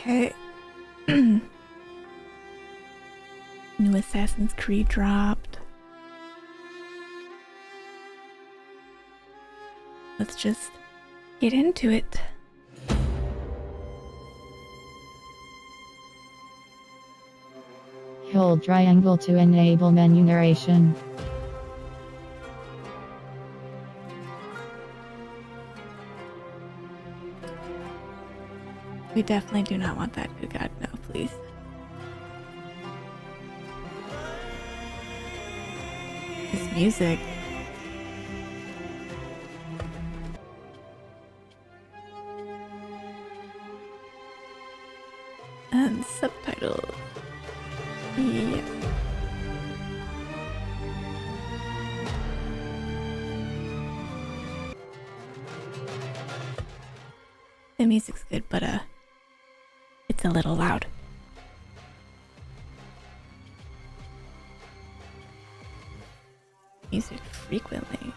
Okay. New Assassin's Creed dropped. Let's just get into it. Hold triangle to enable menu narration. We definitely do not want that. Good God, no, please. This music. And subtitles. Yeah. The music's good, but it's a little loud. Music frequency.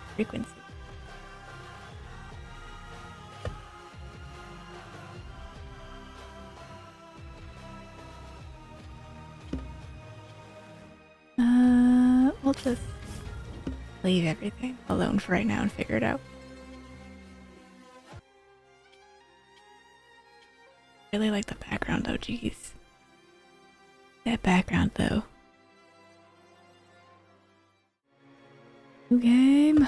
We'll just leave everything alone for right now and figure it out. Really like the background though, jeez. That background though. New game.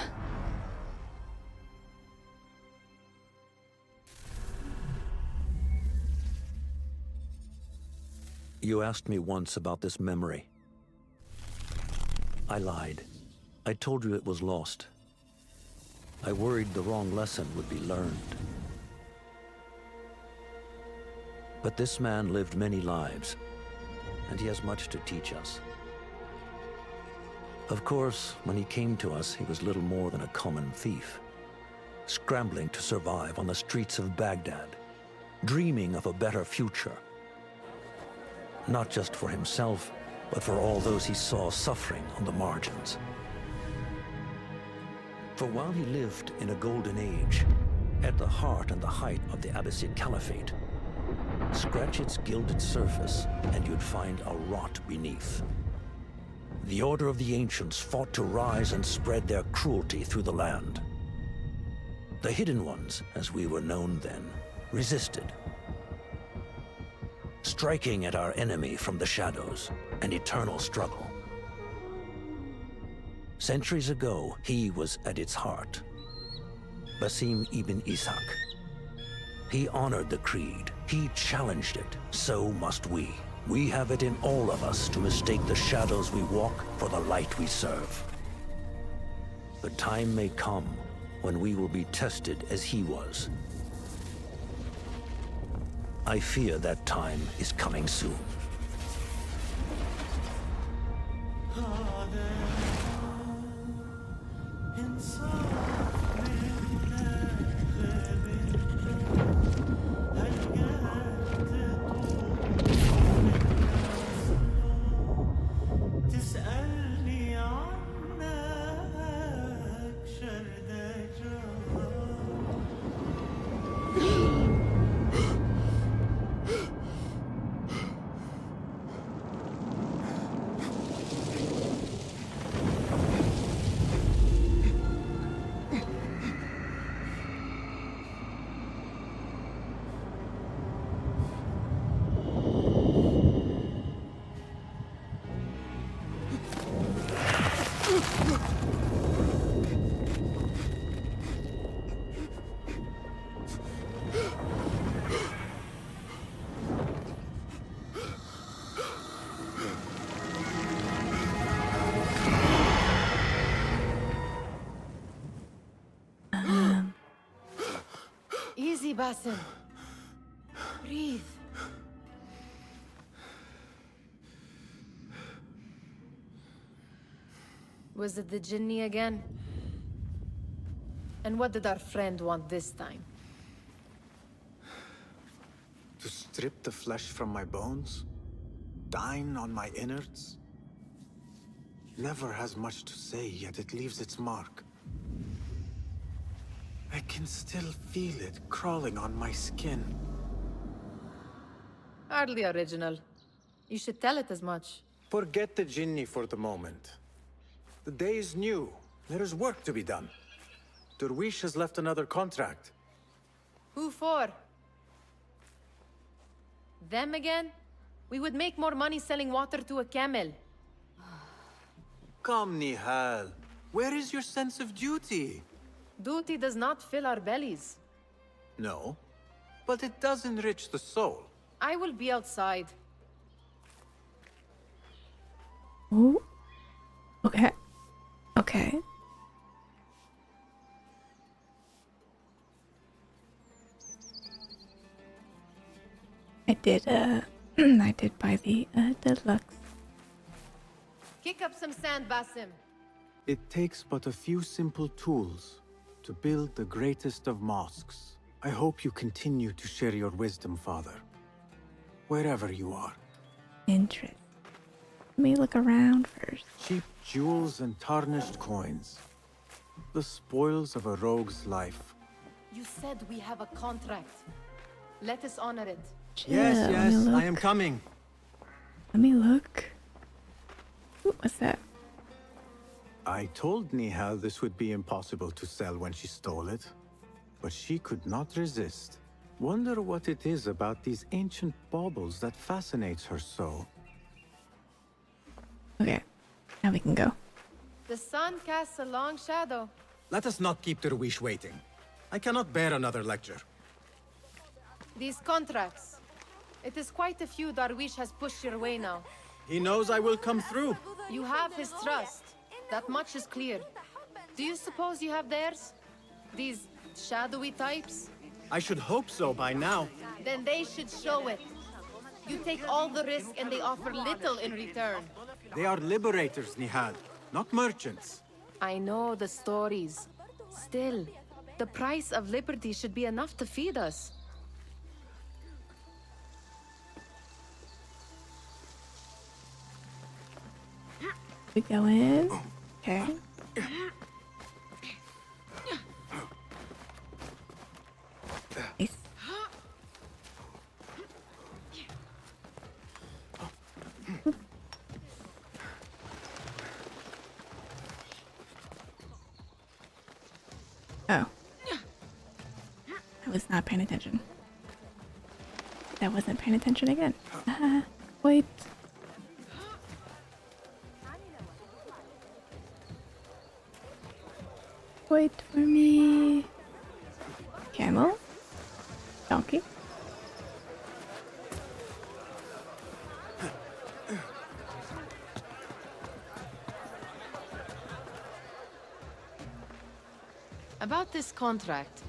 You asked me once about this memory. I lied. I told you it was lost. I worried the wrong lesson would be learned. But this man lived many lives, and he has much to teach us. Of course, when he came to us, he was little more than a common thief, scrambling to survive on the streets of Baghdad, dreaming of a better future. Not just for himself, but for all those he saw suffering on the margins. For while he lived in a golden age, at the heart and the height of the Abbasid Caliphate, scratch its gilded surface and you'd find a rot beneath. The Order of the Ancients fought to rise and spread their cruelty through the land. The Hidden Ones, as we were known then, resisted, striking at our enemy from the shadows, an eternal struggle. Centuries ago, he was at its heart. Basim ibn Ishaq. He honored the creed. He challenged it. So must we. We have it in all of us to mistake the shadows we walk for the light we serve. The time may come when we will be tested as he was. I fear that time is coming soon. Easy, Basim. Breathe. Was it the Jinni again? And what did our friend want this time? To strip the flesh from my bones? Dine on my innards? Never has much to say, yet it leaves its mark. I can still feel it crawling on my skin. hardly original. You should tell it as much. Forget the Jinni for the moment. The day is new. There is work to be done. Derwish has left another contract. Who for? Them again? We would make more money selling water to a camel. Come, Nihal. Where is your sense of duty? Duty does not fill our bellies. No, but it does enrich the soul. I will be outside. Oh. Okay. Okay. I did, I did buy the, deluxe. Kick up some sand, Basim. It takes but a few simple tools to build the greatest of mosques. I hope you continue to share your wisdom, Father. Wherever you are. Interest. Let me look around first. Cheap jewels and tarnished coins. The spoils of a rogue's life. You said we have a contract. Let us honor it. Chill, let me look. coming. Let me look. Ooh, what's that? I told Nihal this would be impossible to sell when she stole it, but she could not resist. Wonder what it is about these ancient baubles that fascinates her so. Okay, now we can go. The sun casts a long shadow. Let us not keep Derwish waiting. I cannot bear another lecture. These contracts. It is quite a few Darwish has pushed your way now. He knows I will come through. You have his trust. That much is clear. Do you suppose you have theirs? These shadowy types? I should hope so by now. Then they should show it. You take all the risk and they offer little in return. They are liberators, Nihal, not merchants. I know the stories. Still, the price of liberty should be enough to feed us. We go in. Okay. Nice. Oh. I was not paying attention. I wasn't paying attention again. Wait. Wait for me. Camel? Donkey? About this contract,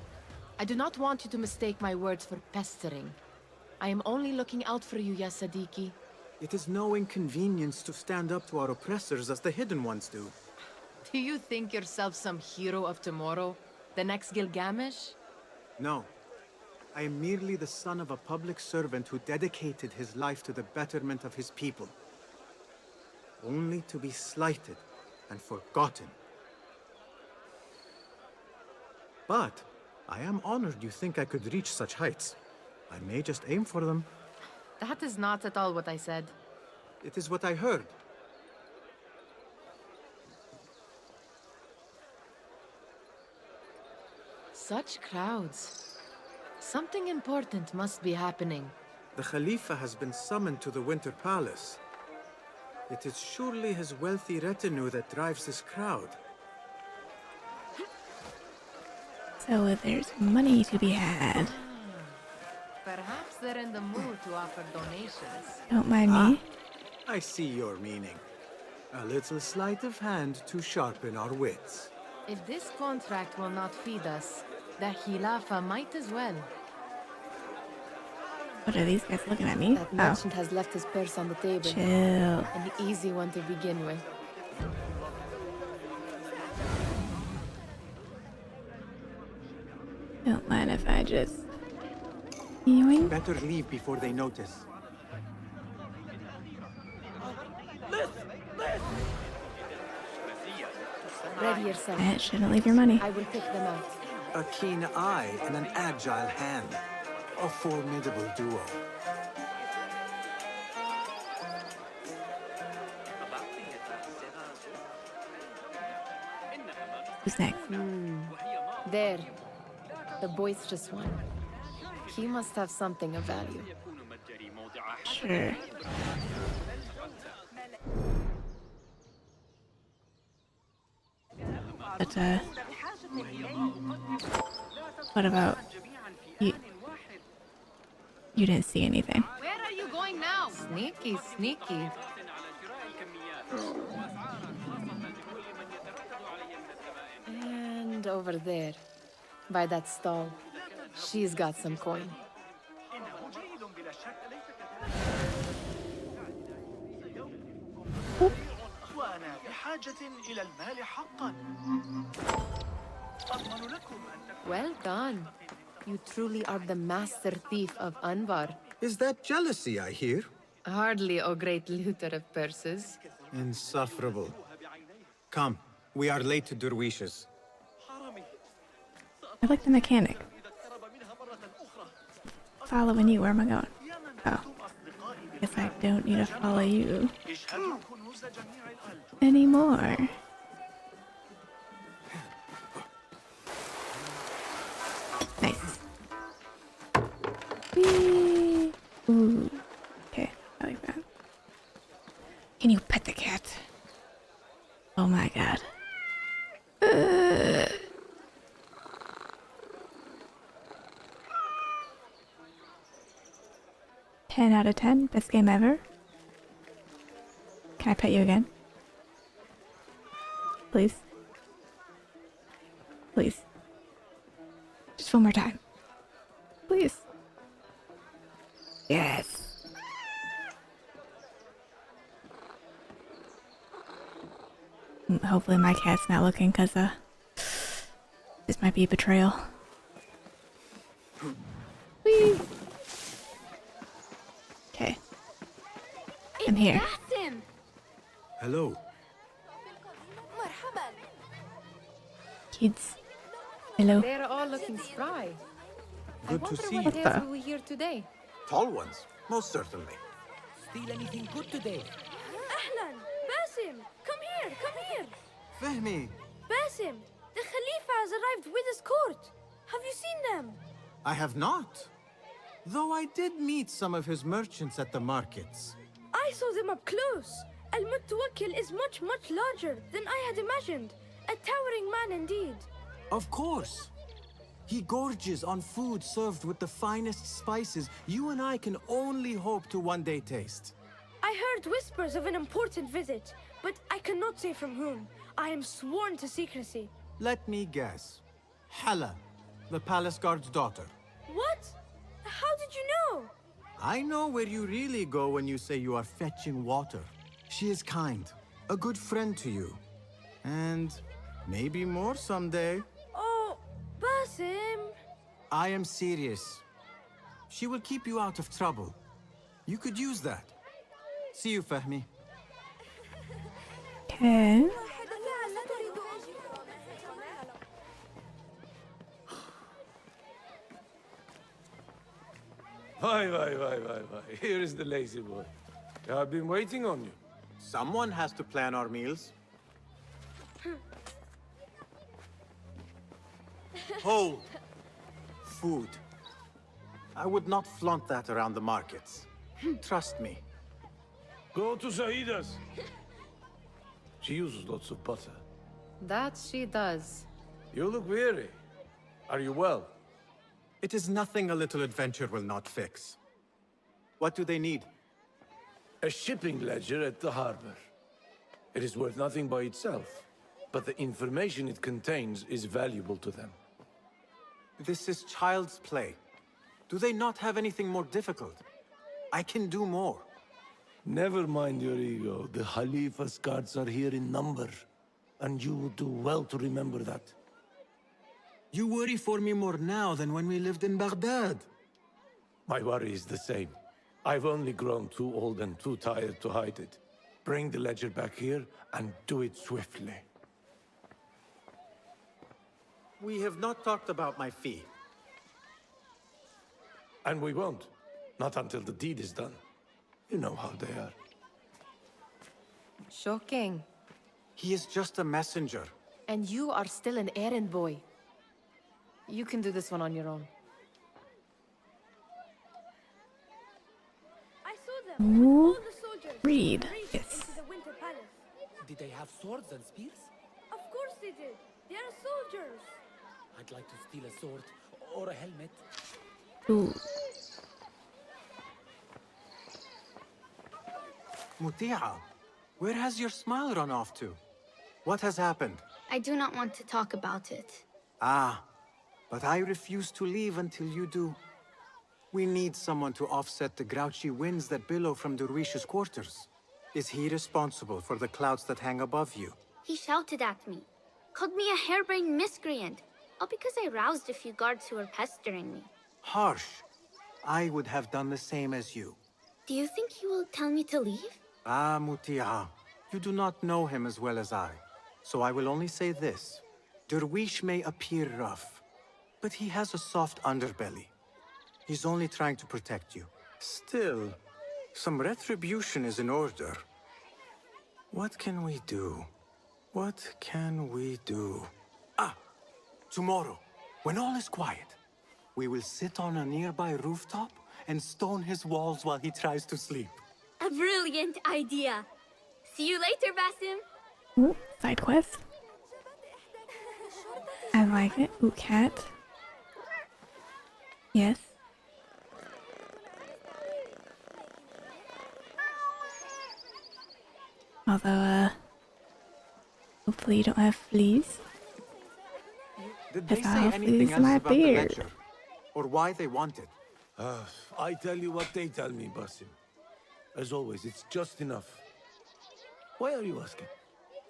I do not want you to mistake my words for pestering. I am only looking out for you, Ya Sadiki. It is no inconvenience to stand up to our oppressors as the Hidden Ones do. Do you think yourself some hero of tomorrow? The next Gilgamesh? No. I am merely the son of a public servant who dedicated his life to the betterment of his people. Only to be slighted and forgotten. But I am honored you think I could reach such heights. I may just aim for them. That is not at all what I said. It is what I heard. Such crowds. Something important must be happening. The Khalifa has been summoned to the Winter Palace. It is surely his wealthy retinue that drives this crowd. So there's money to be had. Perhaps they're in the mood to offer donations. Don't mind me. I see your meaning. A little sleight of hand to sharpen our wits. If this contract will not feed us, the Khilafa might as well. What are these guys looking at me? That Oh, merchant has left his purse on the table. chill. An easy one to begin with. Don't mind if I just... Yoink. Better leave before they notice. Ready yourself. That shouldn't leave your money. I will pick them out. A keen eye and an agile hand. A formidable duo. Who's next? There. The boisterous one. He must have something of value. Sure. But, what about you? You didn't see anything. Where are you going now? Sneaky, sneaky. And over there, by that stall, she's got some coin. وأنا بحاجة إلى المال حقا. أضمن لكم أن Well done. You truly are the master thief of Anbar. Is that jealousy I hear? Hardly, O great looter of purses. Insufferable. Come, we are late to Derwishes. I like the mechanic. Following you, where am I going? Oh. Guess I don't need to follow you anymore. Nice. Whee! Ooh. Okay, I like that. Can you pet the cat? Oh my god. 10 out of 10. Best game ever. Can I pet you again? Please? Please. Just one more time. Please. Yes. Hopefully my cat's not looking, because, this might be a betrayal. Whee! Okay. I'm here. Hello. Kids. Hello. They're all looking spry. Good to see What you. else will we hear today? Tall ones, most certainly. Steal anything good today? أهلاً باسم come here Fehmi, باسم the Khalifa has arrived with his court have you seen them I have not. Though I did meet some of his merchants at the markets. I saw them up close Al-Mutawakkil is much larger than I had imagined a towering man indeed Of course. He gorges on food served with the finest spices you and I can only hope to one day taste. I heard whispers of an important visit but I cannot say from whom I am sworn to secrecy Let me guess. Hala, the palace guard's daughter. What? How did you know? I know where you really go when you say you are fetching water. She is kind, a good friend to you. And maybe more someday. Oh, Basim. I am serious. She will keep you out of trouble. You could use that. See you, Fahmi. Okay. Why. Here is the lazy boy. I've been waiting on you. Someone has to plan our meals. Hold. Food. I would not flaunt that around the markets. Trust me. Go to Saida's. She uses lots of butter. That she does. You look weary. Are you well? It is nothing a little adventure will not fix. What do they need? A shipping ledger at the harbor. It is worth nothing by itself, but the information it contains is valuable to them. This is child's play. Do they not have anything more difficult? I can do more. Never mind your ego. The Khalifa's guards are here in number, and you will do well to remember that. You worry for me more now than when we lived in Baghdad. My worry is the same. I've only grown too old and too tired to hide it. Bring the ledger back here, and do it swiftly. We have not talked about my fee. And we won't. Not until the deed is done. You know how they are. Shocking. He is just a messenger. And you are still an errand boy. You can do this one on your own. I saw them. Ooh. All the soldiers. Read. raced Yes. into the Winter Palace. Did they have swords and spears? Of course they did. They are soldiers. I'd like to steal a sword or a helmet. Ooh. Mutia, where has your smile run off to? What has happened? I do not want to talk about it. Ah, but I refuse to leave until you do. We need someone to offset the grouchy winds that billow from Derwish's quarters. Is he responsible for the clouds that hang above you? He shouted at me, called me a harebrained miscreant, all because I roused a few guards who were pestering me. Harsh. I would have done the same as you. Do you think he will tell me to leave? Ah, Mutia, you do not know him as well as I. So I will only say this. Derwish may appear rough, but he has a soft underbelly. He's only trying to protect you. Still, some retribution is in order. What can we do? What can we do? Ah! Tomorrow, when all is quiet, we will sit on a nearby rooftop and stone his walls while he tries to sleep. A brilliant idea. See you later, Basim. Ooh, side quest. I like it. Ooh, cat. Yes. Although, hopefully you don't have fleas. Did they If say I'll anything lose else my about the beard. ledger? Or why they want it? I tell you what they tell me, Basim. As always, it's just enough. Why are you asking?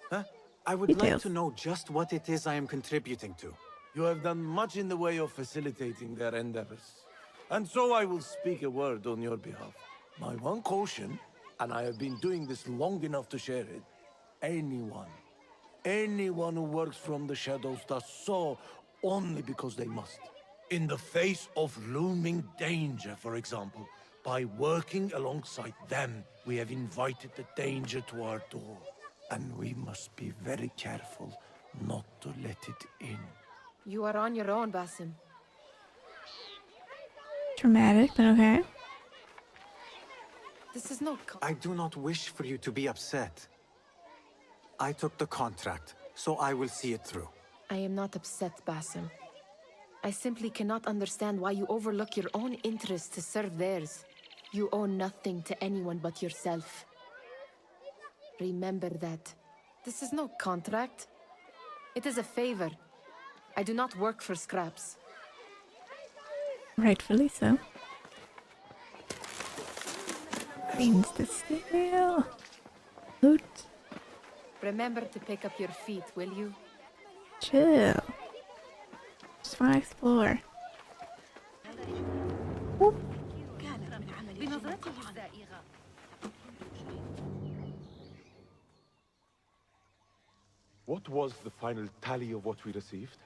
Huh? I would like Details. to know just what it is I am contributing to. You have done much in the way of facilitating their endeavors. And so I will speak a word on your behalf. My one caution, and I have been doing this long enough to share it, anyone who works from the shadows does so only because they must. In the face of looming danger, for example, by working alongside them, we have invited the danger to our door. And we must be very careful not to let it in. You are on your own, Basim. Dramatic, but okay. This is no I do not wish for you to be upset. I took the contract, so I will see it through. I am not upset, Basim. I simply cannot understand why you overlook your own interests to serve theirs. You owe nothing to anyone but yourself. Remember that. This is no contract. It is a favor. I do not work for scraps. Rightfully so. Cleans the steel. Loot. Remember to pick up your feet, will you? Chill. Just want to explore. Whoop. What was the final tally of what we received?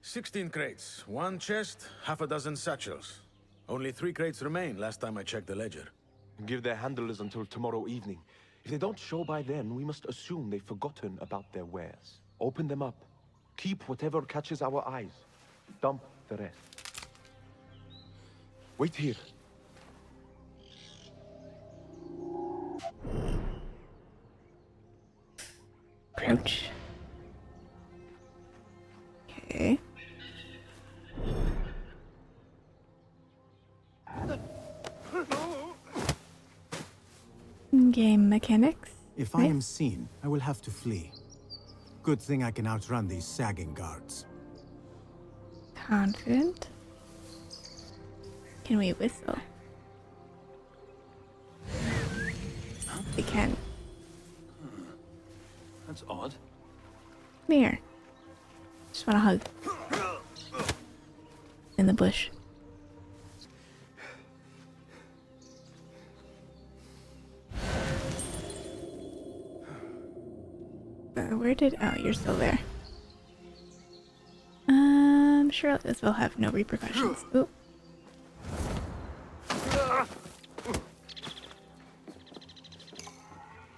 16 crates, 1 chest, half a dozen satchels. Only 3 crates remain last time I checked the ledger. Give their handlers until tomorrow evening. If they don't show by then, we must assume they've forgotten about their wares. Open them up. Keep whatever catches our eyes. Dump the rest. Wait here. Approach. Okay. Game mechanics. If I am seen, I will have to flee. Good thing I can outrun these sagging guards. Confident. Can we whistle? We can. That's odd. Come here. Just want a hug. In the bush. Where did... Oh, you're still there. Sure this will have no repercussions. Ooh.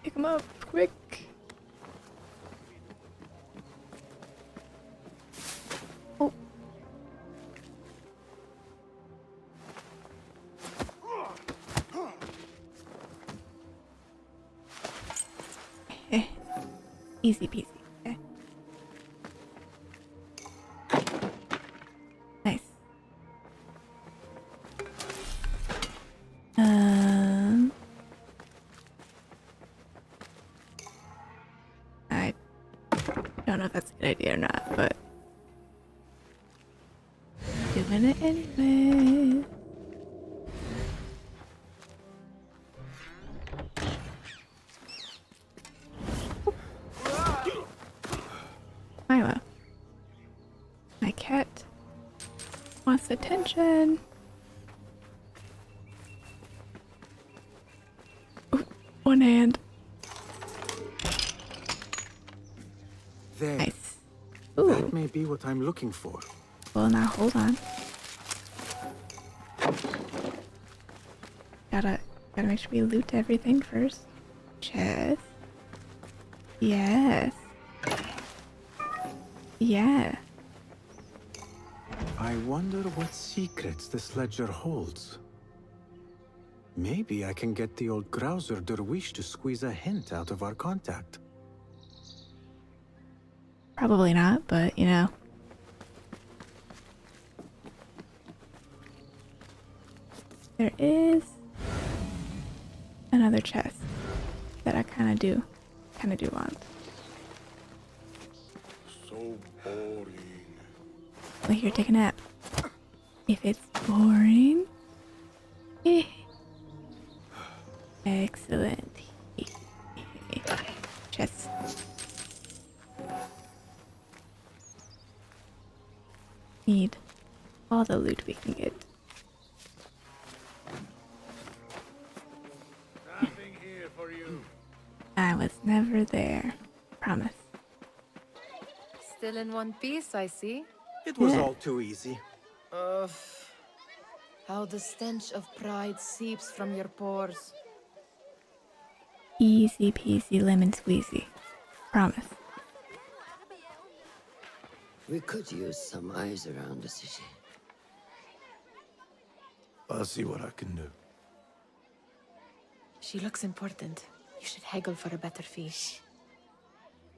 Pick him up, quick. Easy peasy. Okay. Nice. I don't know if that's a good idea or not, but doing it anyway. Milo. My cat wants attention. Ooh, one hand. There. Nice. Ooh. That may be what I'm looking for. Well, now hold on. Gotta make sure we loot everything first. Chest. Yes. Yeah. I wonder what secrets this ledger holds. Maybe I can get the old grouser Derwish to squeeze a hint out of our contact. Probably not, but you know. There is another chest that I kind of do want. So boring. Well, here, take a nap. If it's boring, excellent. Chest. Need all the loot we can get. Nothing here for you. I was never there. Promise. Still in one piece, I see. It was all too easy. How the stench of pride seeps from your pores. Easy peasy lemon squeezy. Promise. We could use some eyes around the city. I'll see what I can do. She looks important. You should haggle for a better fee.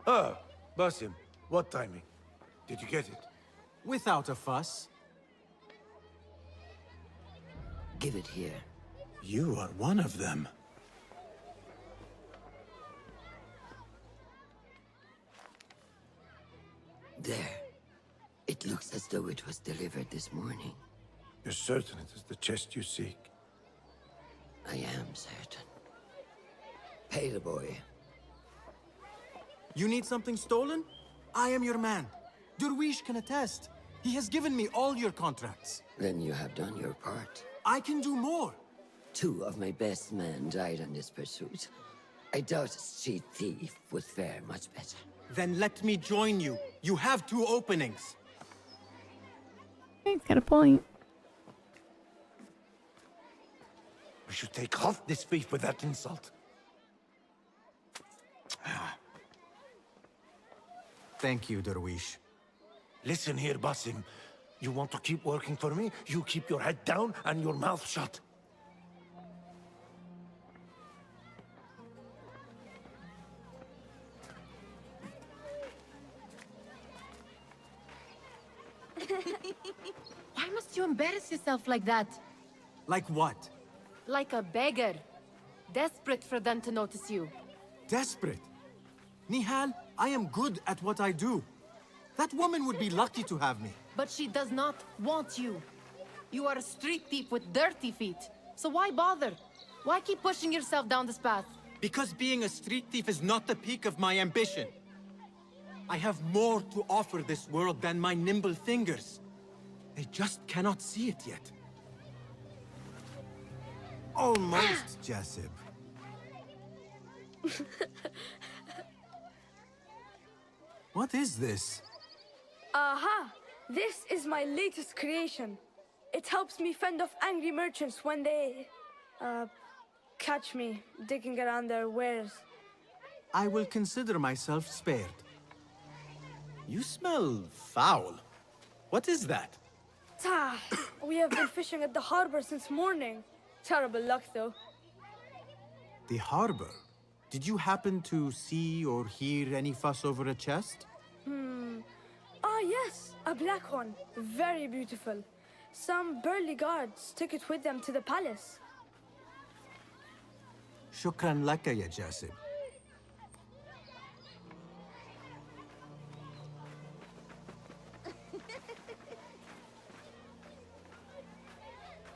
Ah, Basim, what timing? Did you get it? Without a fuss. Give it here. You are one of them. There. It looks as though it was delivered this morning. You're certain it is the chest you seek? I am certain. Pay the boy. You need something stolen? I am your man. Derwish can attest. He has given me all your contracts. Then you have done your part. I can do more. 2 of my best men died on this pursuit. I doubt a street thief would fare much better. Then let me join you. You have 2 openings. He's got a point. We should take off this thief with that insult. Thank you, Derwish. Listen here, Basim. You want to keep working for me? You keep your head down and your mouth shut. Why must you embarrass yourself like that? Like what? Like a beggar. Desperate for them to notice you. Desperate? Nihal, I am good at what I do. That woman would be lucky to have me. But she does not want you. You are a street thief with dirty feet. So why bother? Why keep pushing yourself down this path? Because being a street thief is not the peak of my ambition. I have more to offer this world than my nimble fingers. They just cannot see it yet. Almost, Jasib. What is this? Aha! This is my latest creation. It helps me fend off angry merchants when they, catch me digging around their wares. I will consider myself spared. You smell foul. What is that? Tah! We have been fishing at the harbor since morning. Terrible luck, though. The harbor? Did you happen to see or hear any fuss over a chest? Ah, yes, a black one. Very beautiful. Some burly guards took it with them to the palace. Shukran laka ya Jasib.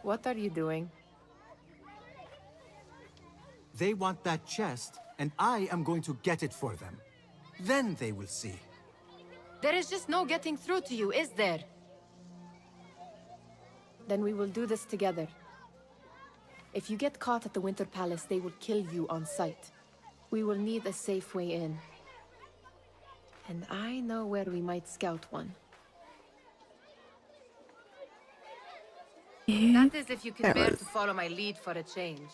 What are you doing? They want that chest, and I am going to get it for them. Then they will see. There is just no getting through to you, is there? Then we will do this together. If you get caught at the Winter Palace, they will kill you on sight. We will need a safe way in. And I know where we might scout one. That is if you can bear to follow my lead for a change.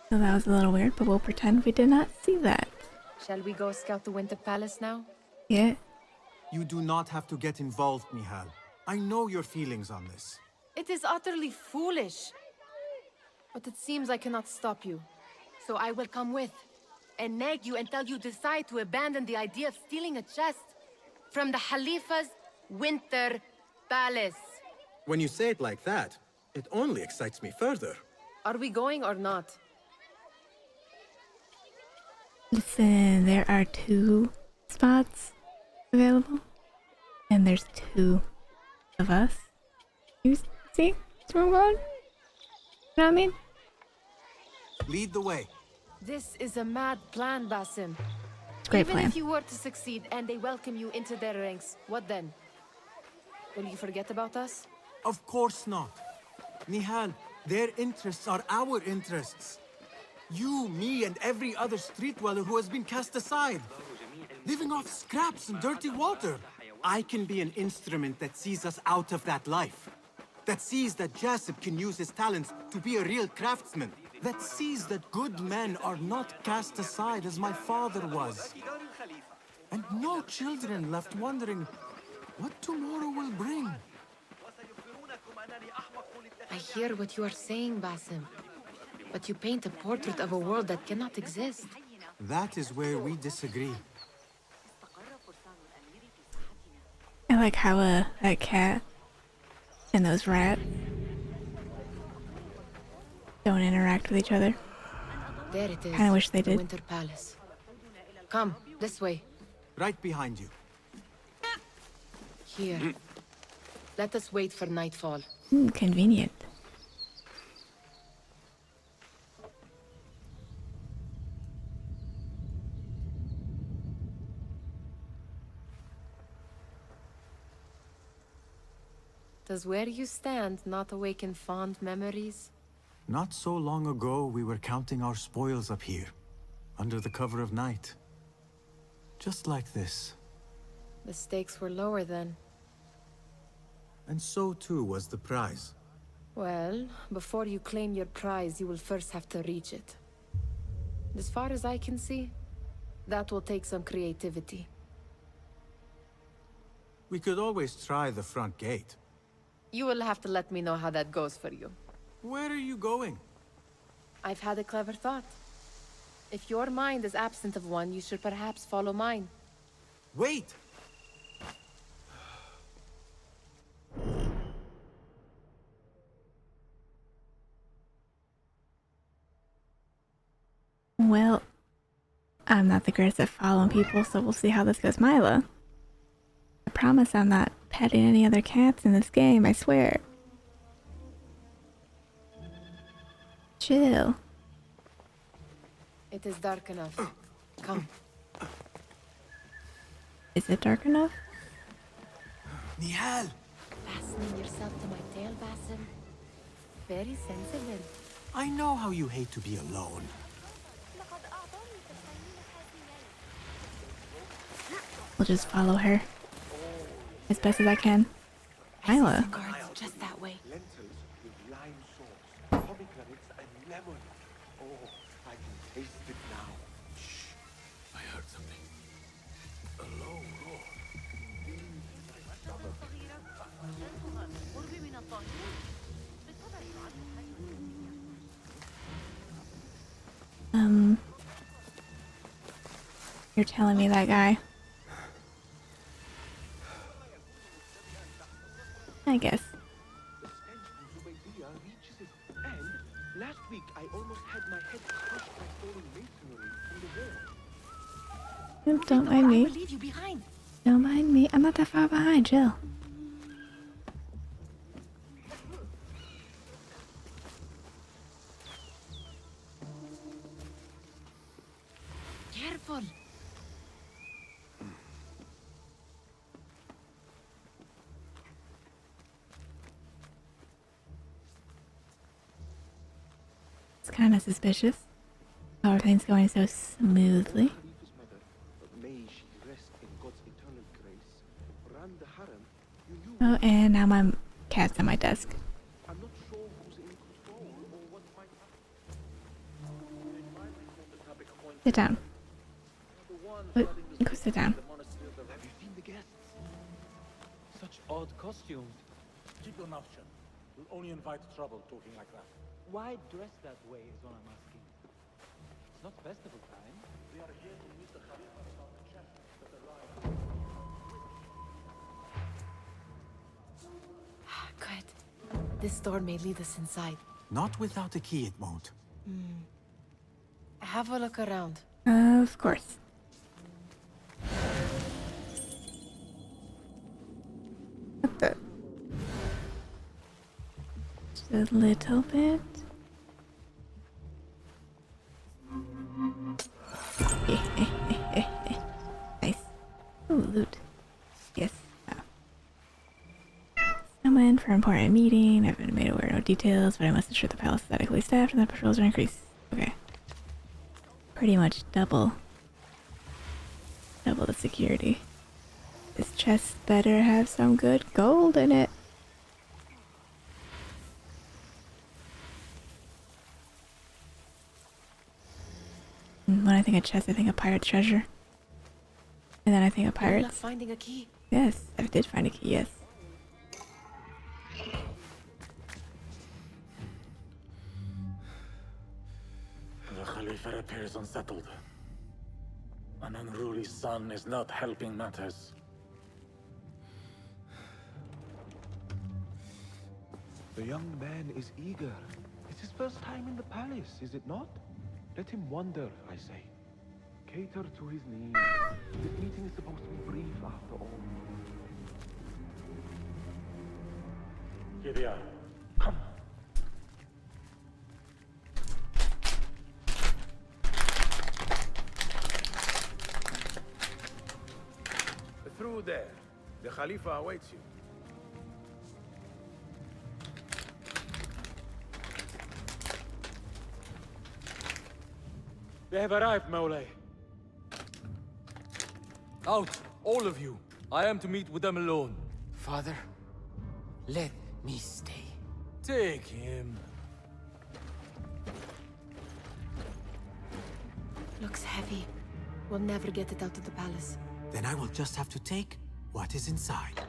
So that was a little weird, but we'll pretend we did not see that. Shall we go scout the Winter Palace now? Yeah. You do not have to get involved, Nihal. I know your feelings on this. It is utterly foolish. But it seems I cannot stop you. So I will come with, and nag you until you decide to abandon the idea of stealing a chest from the Khalifa's Winter Palace. When you say it like that, it only excites me further. Are we going or not? Listen, there are 2 spots available, and there's 2 of us. You see where I'm going? You know what I mean? Lead the way. This is a mad plan, Basim. It's a great plan. Even if you were to succeed and they welcome you into their ranks, what then? Will you forget about us? Of course not. Nihal, their interests are our interests. You, me, and every other street dweller who has been cast aside. Living off scraps and dirty water. I can be an instrument that sees us out of that life. That sees that Jasib can use his talents to be a real craftsman. That sees that good men are not cast aside as my father was. And no children left wondering what tomorrow will bring. I hear what you are saying, Basim. But you paint a portrait of a world that cannot exist. That is where we disagree. I like how that cat and those rats don't interact with each other. There it is. Kinda wish they the did. Winter Palace. Come, this way. Right behind you. Here. Let us wait for nightfall. Convenient. Does where you stand not awaken fond memories? Not so long ago, we were counting our spoils up here, under the cover of night. Just like this. The stakes were lower then. And so too was the prize. Well, before you claim your prize, you will first have to reach it. As far as I can see, that will take some creativity. We could always try the front gate. You will have to let me know how that goes for you. Where are you going? I've had a clever thought. If your mind is absent of one, you should perhaps follow mine. Wait! Well, I'm not the greatest at following people, so we'll see how this goes. Mila, I promise I'm not petting any other cats in this game, I swear. Chill. It is dark enough. Come. Is it dark enough? Nihal! Fastening yourself to my tail, Basim. Very sensible. I know how you hate to be alone. We'll just follow her as best as I can. Mila. Guards just that way. Lentils with lime sauce, pomegranates and lemon. Oh, I can taste it now. Shh. I heard something. A low roar. You're telling me that guy? I guess. Last week, I almost had my head crushed by falling masonry from the wall. Don't mind me. I will leave you behind. Don't mind me. I'm not that far behind, chill. Careful. It's kind of suspicious. How everything's going so smoothly. Oh, and now my cat's on my desk. Sit down. Go sit down. Have you seen the guests? Such odd costumes. Keep your mouth shut. You'll only invite trouble talking like that. Why dress that way is what I'm asking. It's not festival time. We are here to meet the Khalifa about the chest that arrived. Good. This door may lead us inside. Not without a key, it won't. Have a look around. Of course. Just a little bit. Nice. Ooh, loot. Yes. Someone for important meeting. I've been made aware of no details, but I must ensure the palace is adequately staffed and that patrols are increased. Okay. Pretty much double the security. This chest better have some good gold in it. When I think of chest, I think of pirate treasure. And then I think of You're not pirates. finding a key. Yes, I did find a key, yes. The Khalifa appears unsettled. An unruly son is not helping matters. The young man is eager. It's his first time in the palace, is it not? Let him wander, I say. Cater to his needs. This meeting is supposed to be brief after all. Here they are. Come. Through there. The Khalifa awaits you. They have arrived, Maulay. Out, all of you. I am to meet with them alone. Father, let me stay. Take him. Looks heavy. We'll never get it out of the palace. Then I will just have to take what is inside.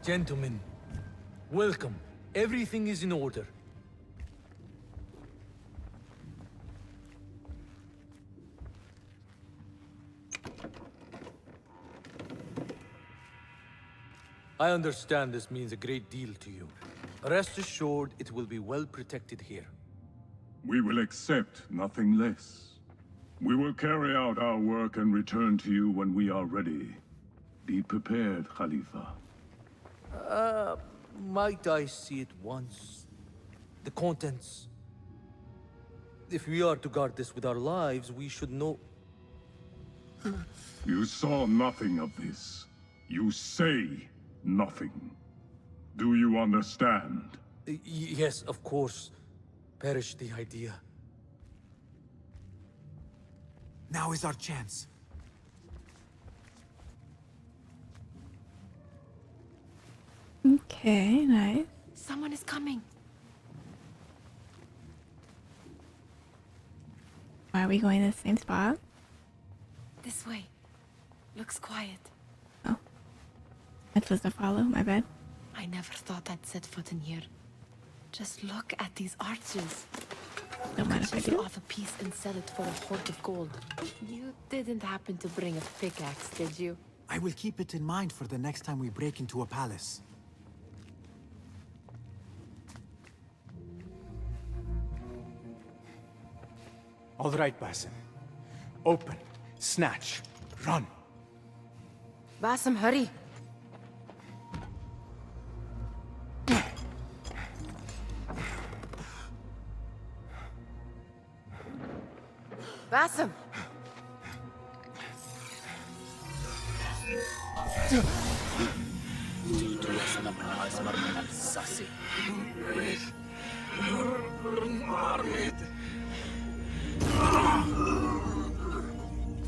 Gentlemen, welcome. Everything is in order. I understand this means a great deal to you. Rest assured, it will be well protected here. We will accept nothing less. We will carry out our work and return to you when we are ready. Be prepared, Khalifa. Might I see it once? The contents. If we are to guard this with our lives, we should know... You saw nothing of this. You say nothing. Do you understand? Yes, of course. Perish the idea. Now is our chance. Okay, nice. Someone is coming. Why are we going to the same spot? This way. Looks quiet. Oh. I'm supposed to follow, my bad. I never thought I'd set foot in here. Just look at these arches. Don't mind if I do. Off a piece and sell it for a hoard of gold. You didn't happen to bring a pickaxe, did you? I will keep it in mind for the next time we break into a palace. All right, Basim. Open, snatch, run. Basim, hurry. Basim!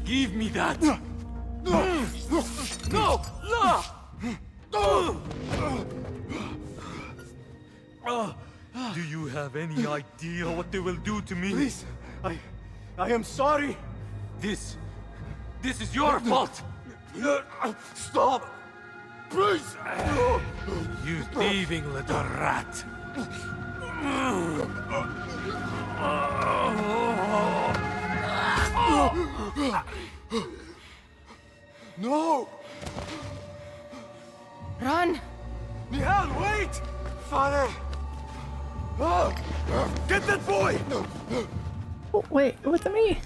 Give me that! No! No! Do you have any idea what they will do to me? Please, I am sorry. This is your fault! Stop! Please! You thieving little rat! No! Run! Nihal, wait! Father! Get that boy! Oh, wait, what's it me?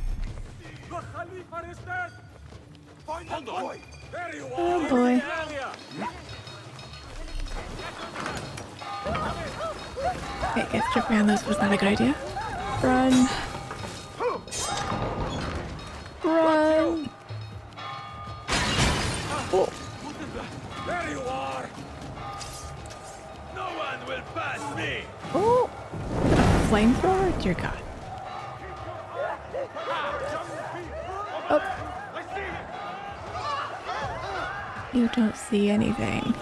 The Khalifa is dead! Find that boy! There you are! Oh boy. Okay, guess tripping on those was not a good idea. Run. Run. Oh. There you are! No one will pass me! Oh. Flamethrower? Dear God. Oh. You don't see anything.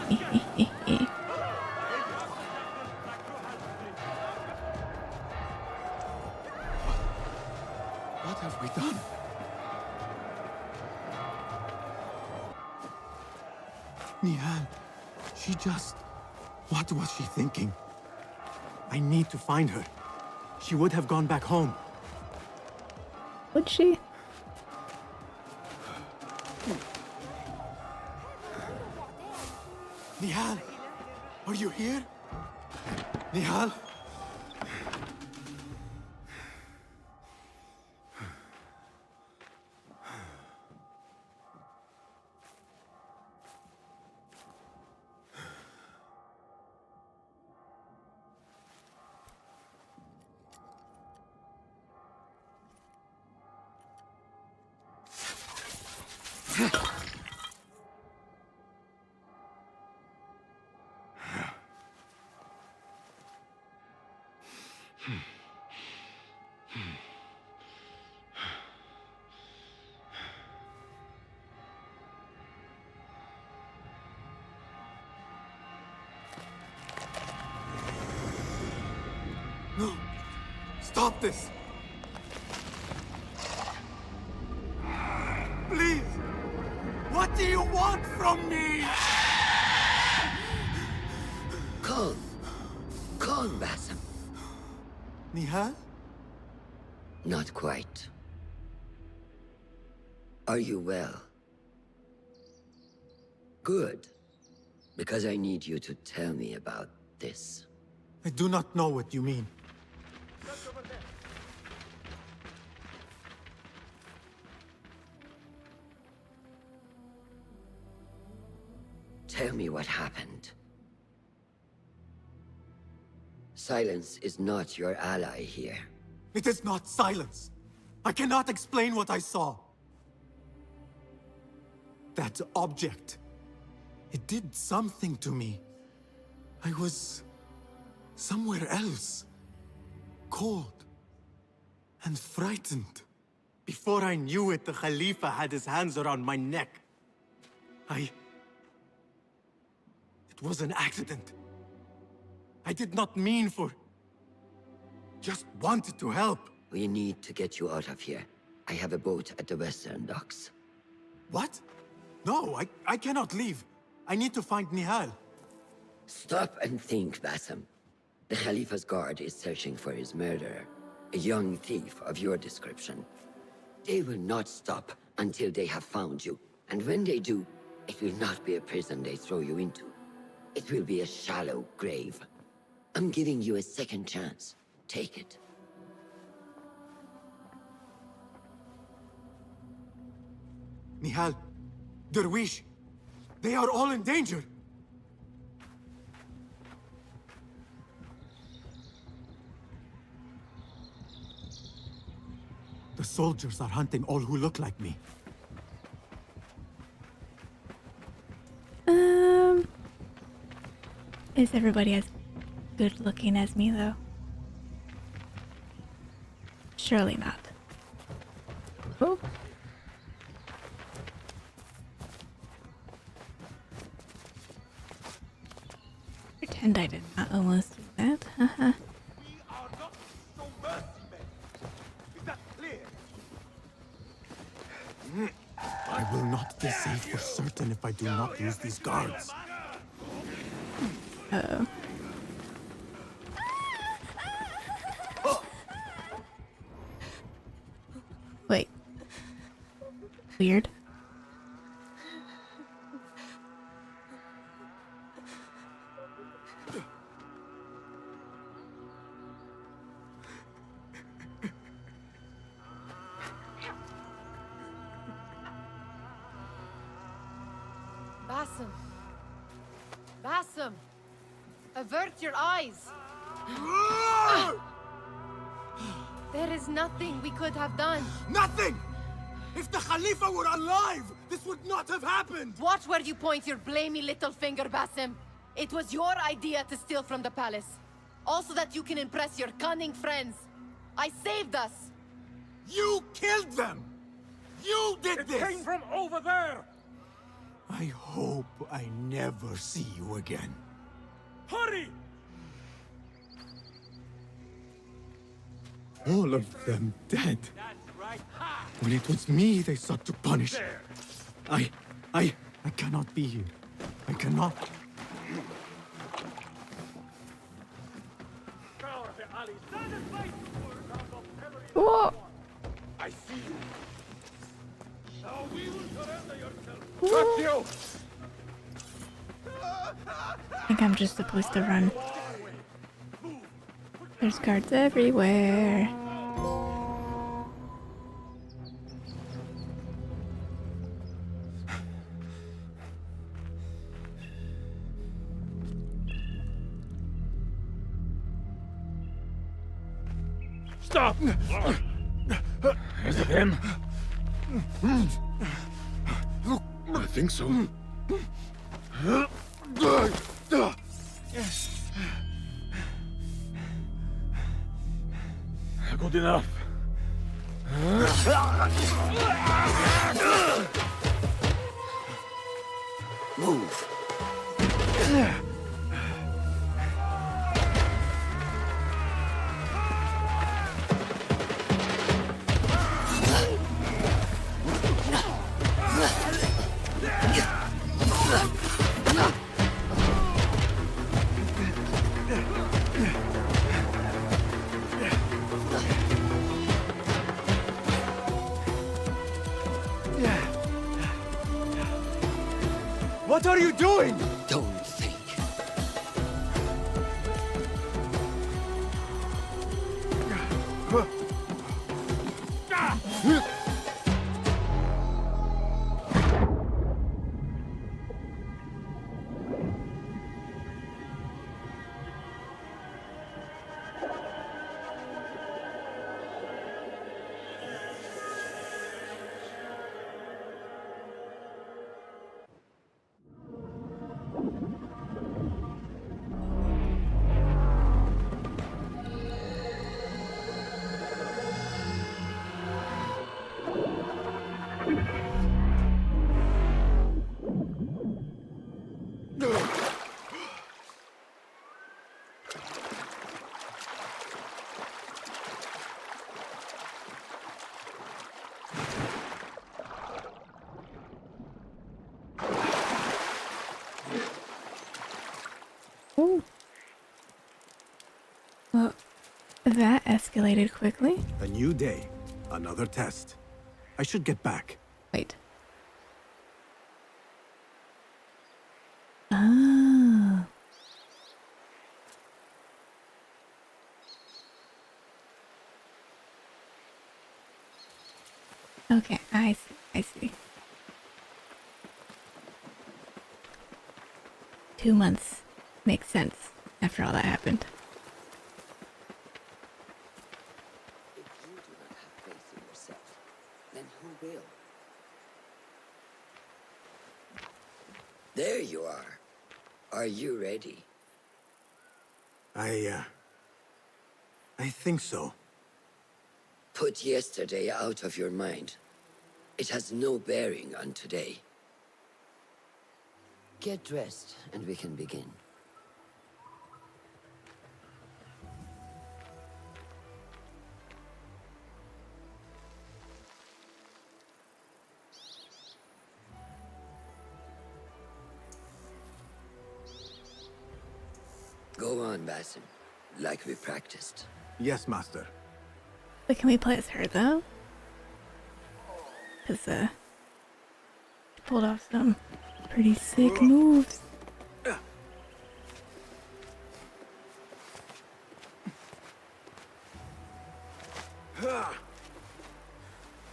What have we done? Nihal, she just... What was she thinking? I need to find her. She would have gone back home. Would she? Nihal, are you here? Nihal? No! Stop this! Please! What do you want from me? Calm. Calm, Basim. Nihal? Not quite. Are you well? Good. Because I need you to tell me about this. I do not know what you mean. Tell me what happened. Silence is not your ally here. It is not silence. I cannot explain what I saw. That object. It did something to me. I was somewhere else. Cold and frightened. Before I knew it, the Khalifa had his hands around my neck. It was an accident. I did not mean for... Just wanted to help. We need to get you out of here. I have a boat at the western docks. What? No, I cannot leave. I need to find Nihal. Stop and think, Basim. The Khalifa's guard is searching for his murderer, a young thief of your description. They will not stop until they have found you, and when they do, it will not be a prison they throw you into. It will be a shallow grave. I'm giving you a second chance. Take it. Nihal, Derwish, they are all in danger. The soldiers are hunting all who look like me. Is everybody as good looking as me, though? Surely not. Oh. Pretend I did not almost do that. Haha. I will not be safe for certain if I do not use these guards. Uh-oh. Wait. Weird. Basim. Basim. Avert your eyes. There is nothing we could have done. Nothing! If the Khalifa were alive, this would not have happened! Watch where you point your blamey little finger, Basim. It was your idea to steal from the palace. Also that you can impress your cunning friends. I saved us. You killed them! You did this! It came from over there! I hope I never see you again. Hurry! All of them dead. When it was me they sought to punish. I cannot be here. I cannot. Whoa! I see you. Now we will surrender yourself. Got you! I think I'm just supposed to run. There's guards everywhere. Stop! Is it him? I think so. Good enough. Move. What are you doing? Don't think. That escalated quickly. A new day, another test. I should get back. Wait. Oh. Okay, I see. I see. 2 months makes sense after all that happened. If you do not have faith in yourself, then who will? There you are. Are you ready? I think so. Put yesterday out of your mind. It has no bearing on today. Get dressed, and we can begin. Go on, Basim. Like we practiced. Yes, Master. But can we play as her though? Cause she pulled off some pretty sick moves.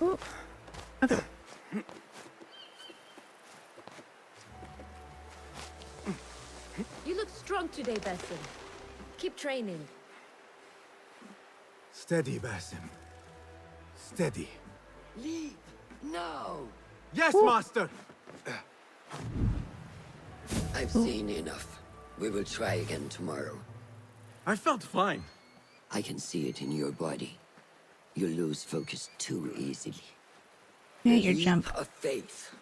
Ooh. Okay. You look strong today, Basim. Keep training. Steady, Basim. Steady. Leap! Now! Yes, Master! I've seen enough. We will try again tomorrow. I felt fine. I can see it in your body. You lose focus too easily. Yeah, The your leap jump. of faith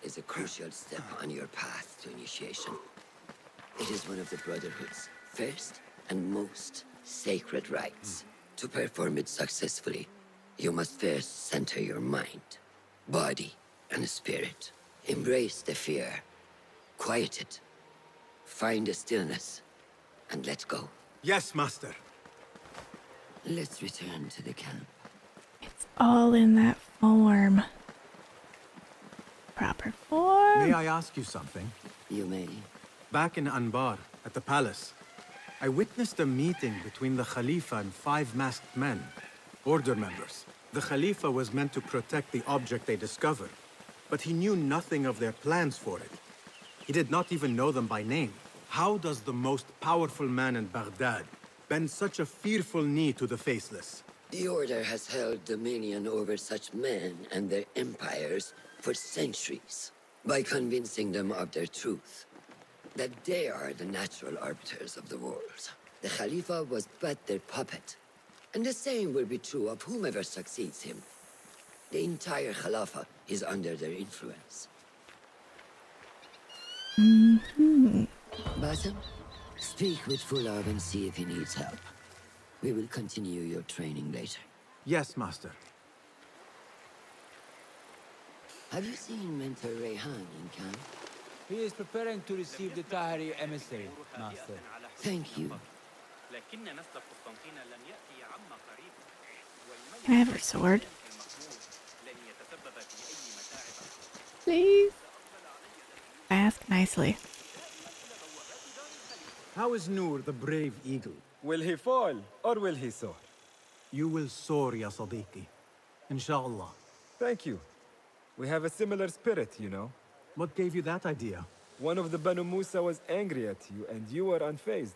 is a crucial step on your path to initiation. It is one of the Brotherhood's first and most sacred rites. To perform it successfully, you must first center your mind, body, and spirit. Embrace the fear. Quiet it. Find a stillness, and let go. Yes, Master. Let's return to the camp. It's all in that form. Proper form. May I ask you something? You may. Back in Anbar, at the palace, I witnessed a meeting between the Khalifa and 5 masked men, order members. The Khalifa was meant to protect the object they discovered, but he knew nothing of their plans for it. He did not even know them by name. How does the most powerful man in Baghdad bend such a fearful knee to the faceless? The Order has held dominion over such men and their empires for centuries, by convincing them of their truth, that they are the natural arbiters of the world. The Khalifa was but their puppet, and the same will be true of whomever succeeds him. The entire Khalifa is under their influence. Basim, speak with Fulab and see if he needs help. We will continue your training later. Yes, Master. Have you seen Mentor Rayhan in camp? He is preparing to receive the Tahiri emissary, Master. Thank you. Can I have her sword? Please. Ask nicely. How is Noor, the brave eagle? Will he fall, or will he soar? You will soar, ya Sadiqi. Inshallah. Thank you. We have a similar spirit, you know. What gave you that idea? One of the Banu Musa was angry at you, and you were unfazed.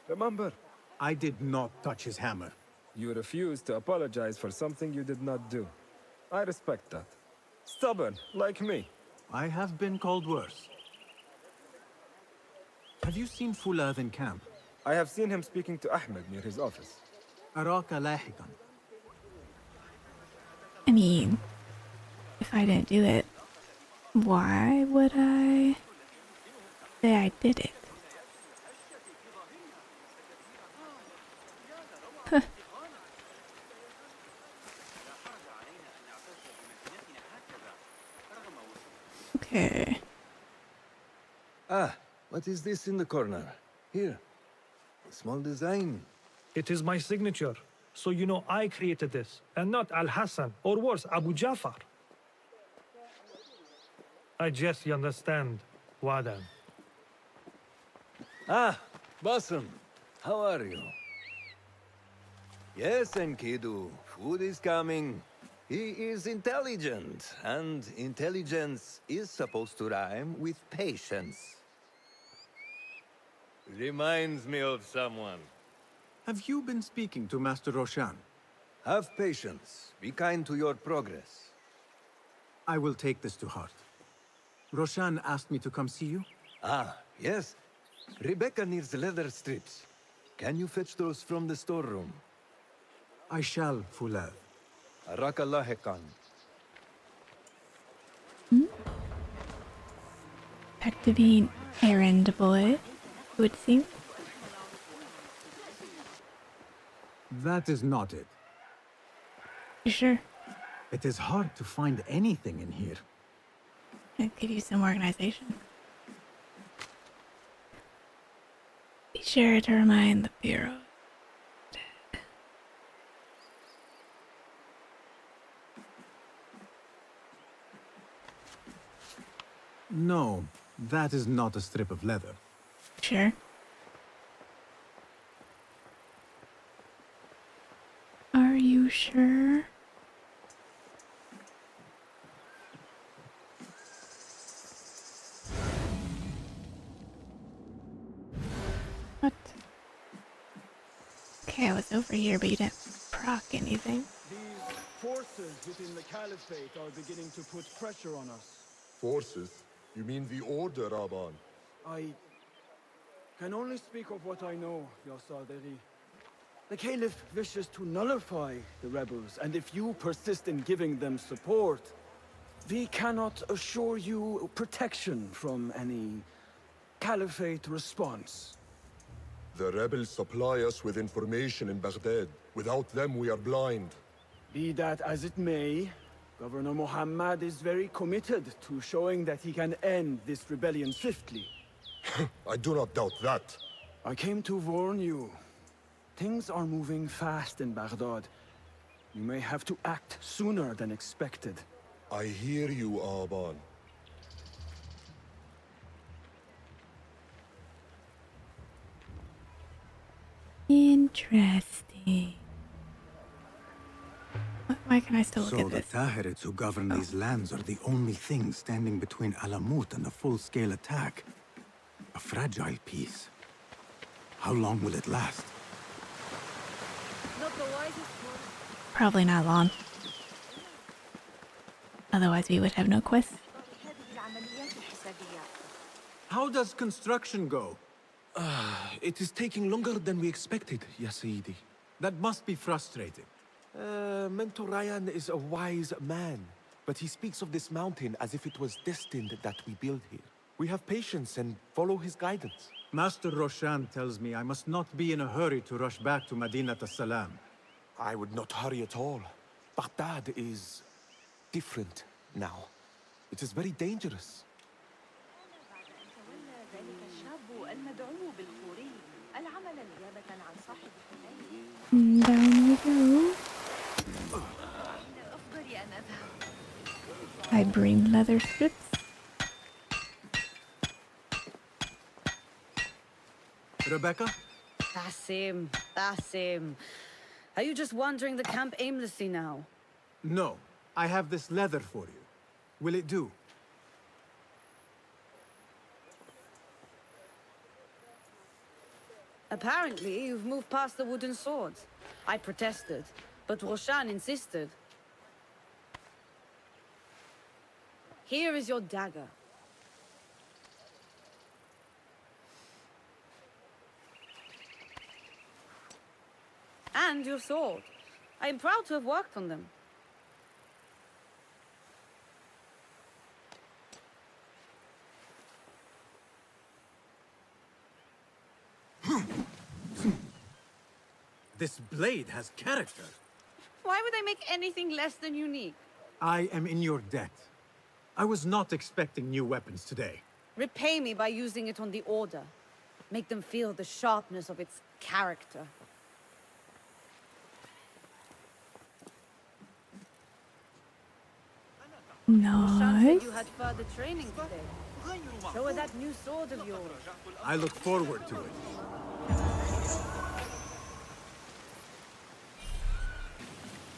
Remember? I did not touch his hammer. You refused to apologize for something you did not do. I respect that. Stubborn, like me. I have been called worse. Have you seen Fulad in camp? I have seen him speaking to Ahmed near his office. أراك لاحقا. I mean, if I didn't do it, why would I say I did it? Okay. Ah, what is this in the corner? Here. A small design. It is my signature. So you know I created this, and not Al-Hassan, or worse, Abu Jafar. I guess you understand, Wadan. Ah, Basim, how are you? Yes, Enkidu, food is coming. He is intelligent, and intelligence is supposed to rhyme with patience. Reminds me of someone. Have you been speaking to Master Roshan? Have patience. Be kind to your progress. I will take this to heart. Roshan asked me to come see you? Ah, yes. Rebecca needs leather strips. Can you fetch those from the storeroom? I shall, Fulad. Arakallah Khan. Back to being errand boy, it would seem. That is not it. You sure? It is hard to find anything in here. I could use some organization. Be sure to remind the Bureau. No, that is not a strip of leather. Sure. Are you sure? What? Okay, I was over here, but you didn't proc anything. These forces within the Caliphate are beginning to put pressure on us. Forces? You mean the Order, Aban? I can only speak of what I know, Yasaderi. The Caliph wishes to nullify the rebels, and if you persist in giving them support, we cannot assure you protection from any Caliphate response. The rebels supply us with information in Baghdad. Without them, we are blind. Be that as it may, Governor Muhammad is very committed to showing that he can end this rebellion swiftly. I do not doubt that. I came to warn you. Things are moving fast in Baghdad. You may have to act sooner than expected. I hear you, Aban. Interesting. Why can I still look So at the this? Tahirids who govern these lands are the only thing standing between Alamut and a full-scale attack. A fragile peace. How long will it last? Not the wisest one. Probably not long. Otherwise we would have no quest. How does construction go? It is taking longer than we expected, Ya Sayyidi. That must be frustrating. Mentor Ryan is a wise man, but he speaks of this mountain as if it was destined that we build here. We have patience and follow his guidance. Master Roshan tells me I must not be in a hurry to rush back to Madinat as-Salam. I would not hurry at all. Baghdad is different now. It is very dangerous. Down we go. I bring leather strips. Rebecca? Basim. Are you just wandering the camp aimlessly now? No. I have this leather for you. Will it do? Apparently, you've moved past the wooden swords. I protested, but Roshan insisted. Here is your dagger. And your sword. I am proud to have worked on them. This blade has character. Why would I make anything less than unique? I am in your debt. I was not expecting new weapons today. Repay me by using it on the Order. Make them feel the sharpness of its character. Roshan said Nice. you had further training today. Show her that new sword of yours. I look forward to it.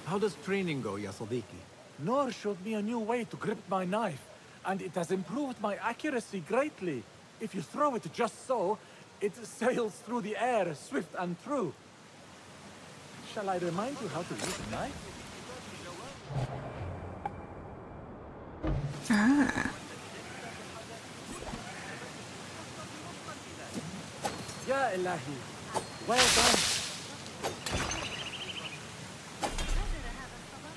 How does training go, ya Sadiqi? Noor showed me a new way to grip my knife, and it has improved my accuracy greatly. If you throw it just so, it sails through the air, swift and true. Shall I remind you how to use a knife? Ah. Ya Ilahi. Well done.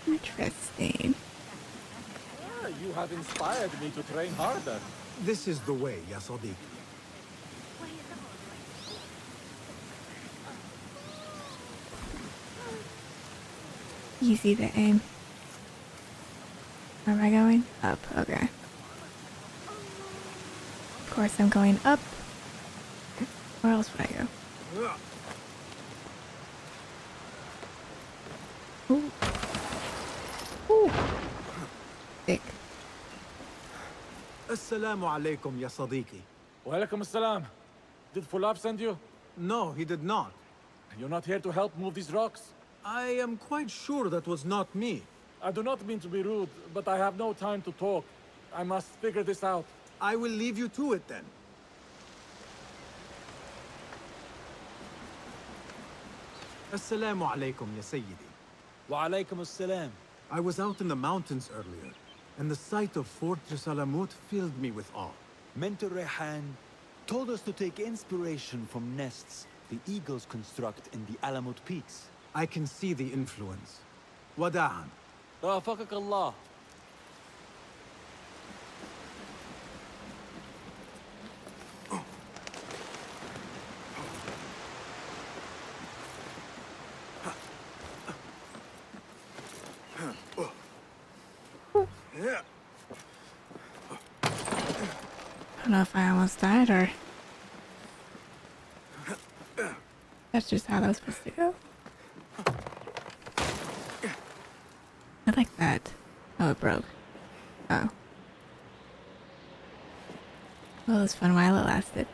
Interesting. You have inspired me to train harder. This is the way, ya Sadiqi. Easy to aim. Where am I going? Up, okay. Of course I'm going up. Where else would I go? Ooh. Ooh. Thick. Assalamu alaikum, ya Sadiqi. Walaikum assalam. Did Fulab send you? No, he did not. You're not here to help move these rocks? I am quite sure that was not me. I do not mean to be rude, but I have no time to talk. I must figure this out. I will leave you to it then. Assalamu alaikum, ya Sayyidi. Wa alaikum assalam. I was out in the mountains earlier, and the sight of Fortress Alamut filled me with awe. Mentor Rehan told us to take inspiration from nests the eagles construct in the Alamut Peaks. I can see the influence. Wada'an. Rafaqak Allah. I don't know if I almost died or... That's just how that was supposed to go. I like that. Oh, it broke. Oh. Well, it was fun while it lasted.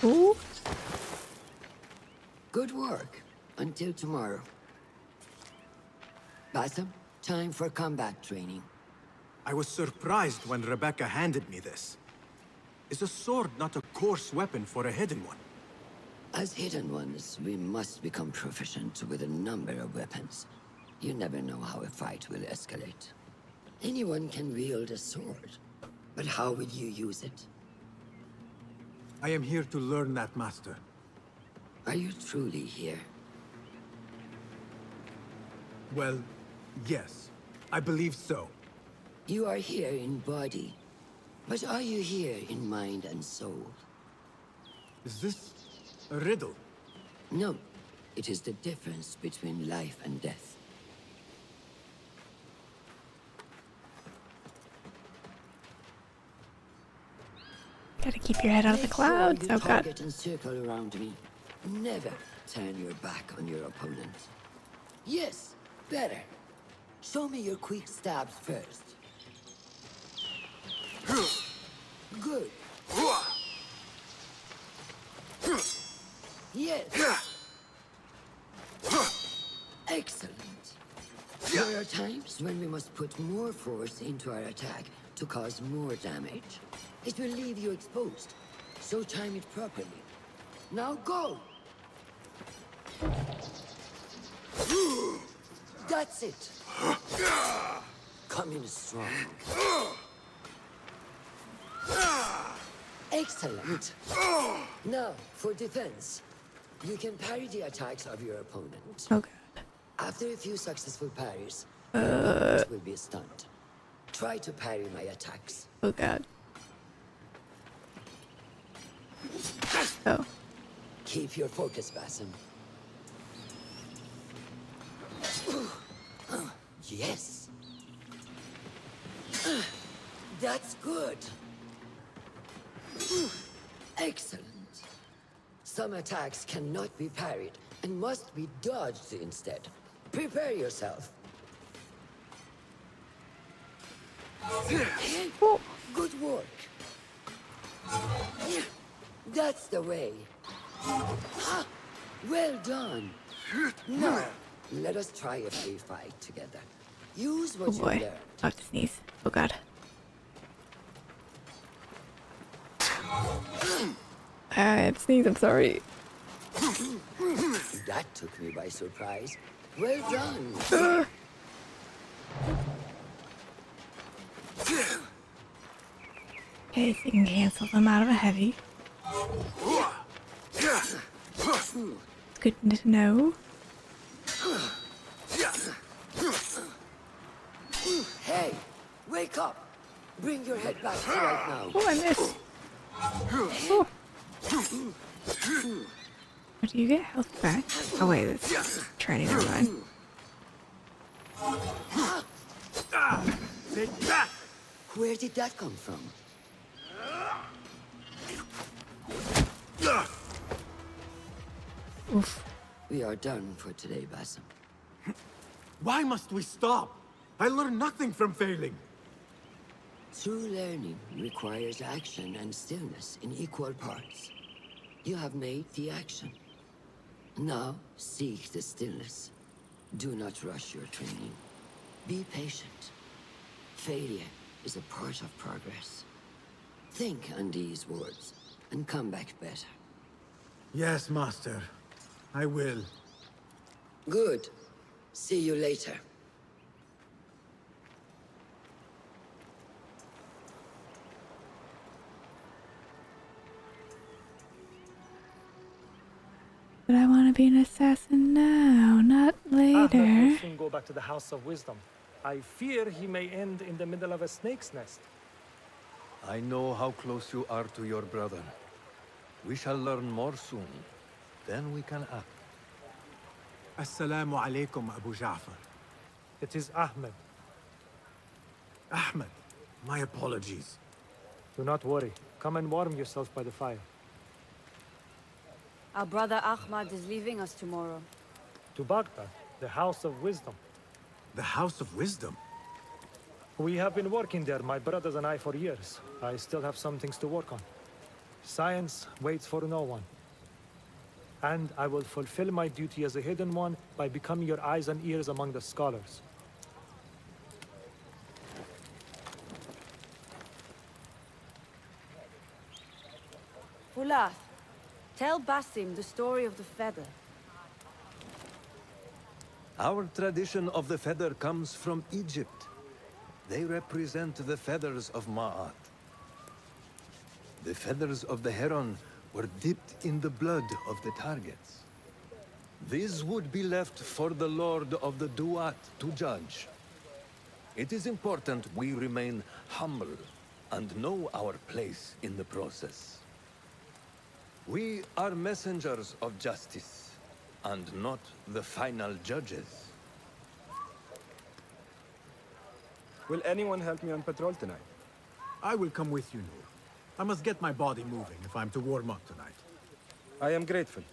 Ooh. Good work. Until tomorrow. Basim, time for combat training. I was surprised when Rebecca handed me this. Is a sword not a coarse weapon for a hidden one? As hidden ones, we must become proficient with a number of weapons. You never know how a fight will escalate. Anyone can wield a sword, but how will you use it? I am here to learn that, Master. Are you truly here? Well, yes. I believe so. You are here in body, but are you here in mind and soul? Is this a riddle? No. It is the difference between life and death. Gotta keep your head out of the clouds. Make sure you Oh god. target and circle around me. Never turn your back on your opponent. Yes, better. Show me your quick stabs first. Good. Yes. Excellent. There are times when we must put more force into our attack to cause more damage. It will leave you exposed, so time it properly. Now go! That's it! Come in strong. Excellent. Now, for defense. You can parry the attacks of your opponent. Oh god. After a few successful parries, your opponent will be stunned. Try to parry my attacks. Oh god. Oh. Keep your focus, Basim. Yes. That's good. Excellent. Some attacks cannot be parried and must be dodged instead. Prepare yourself. Good work. That's the way. Well done. Now, let us try a free fight together. Use what Oh you boy. learned. I have to sneeze. Oh god. I had to sneeze, I'm sorry. That took me by surprise. Well done. Okay, so you can cancel them out of a heavy. Good to know. Hey, wake up. Bring your head back right now. Oh, I missed. Oh. What, do you get health back? Oh wait, that's training, never mind. Where did that come from? Oof. We are done for today, Basim. Why must we stop? I learned nothing from failing. True learning requires action and stillness in equal parts. You have made the action. Now, seek the stillness. Do not rush your training. Be patient. Failure is a part of progress. Think on these words, and come back better. Yes, Master. I will. Good. See you later. But I want to be an assassin now, not Ahmed will later. soon go back to the House of Wisdom. I fear he may end in the middle of a snake's nest. I know how close you are to your brother. We shall learn more soon. Then we can act. Assalamu alaikum, Abu Ja'far. It is Ahmed. Ahmed, my apologies. Do not worry. Come and warm yourself by the fire. Our brother Ahmad is leaving us tomorrow. To Baghdad, the House of Wisdom. The House of Wisdom? We have been working there, my brothers and I, for years. I still have some things to work on. Science waits for no one. And I will fulfill my duty as a hidden one by becoming your eyes and ears among the scholars. Fulath, tell Basim the story of the feather. Our tradition of the feather comes from Egypt. They represent the feathers of Ma'at. The feathers of the heron were dipped in the blood of the targets. These would be left for the Lord of the Duat to judge. It is important we remain humble and know our place in the process. We are messengers of justice, and not the final judges. Will anyone help me on patrol tonight? I will come with you, Noor. I must get my body moving if I'm to warm up tonight. I am grateful.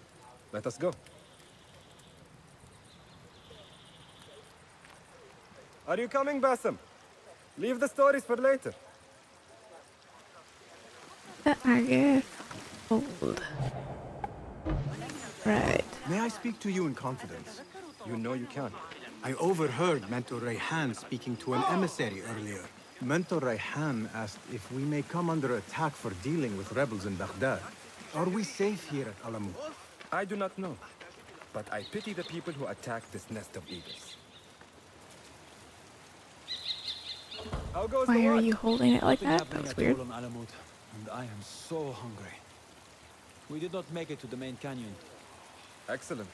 Let us go. Are you coming, Basim? Leave the stories for later. I guess. Old. Right. May I speak to you in confidence? You know you can. I overheard Mentor Rayhan speaking to an emissary earlier. Mentor Rayhan asked if we may come under attack for dealing with rebels in Baghdad. Are we safe here at Alamut? I do not know, but I pity the people who attack this nest of eagles. How goes Why the are watch? you holding it like that? Happening That's at weird. Ulam Alamut, and I am so hungry. We did not make it to the main canyon. Excellent.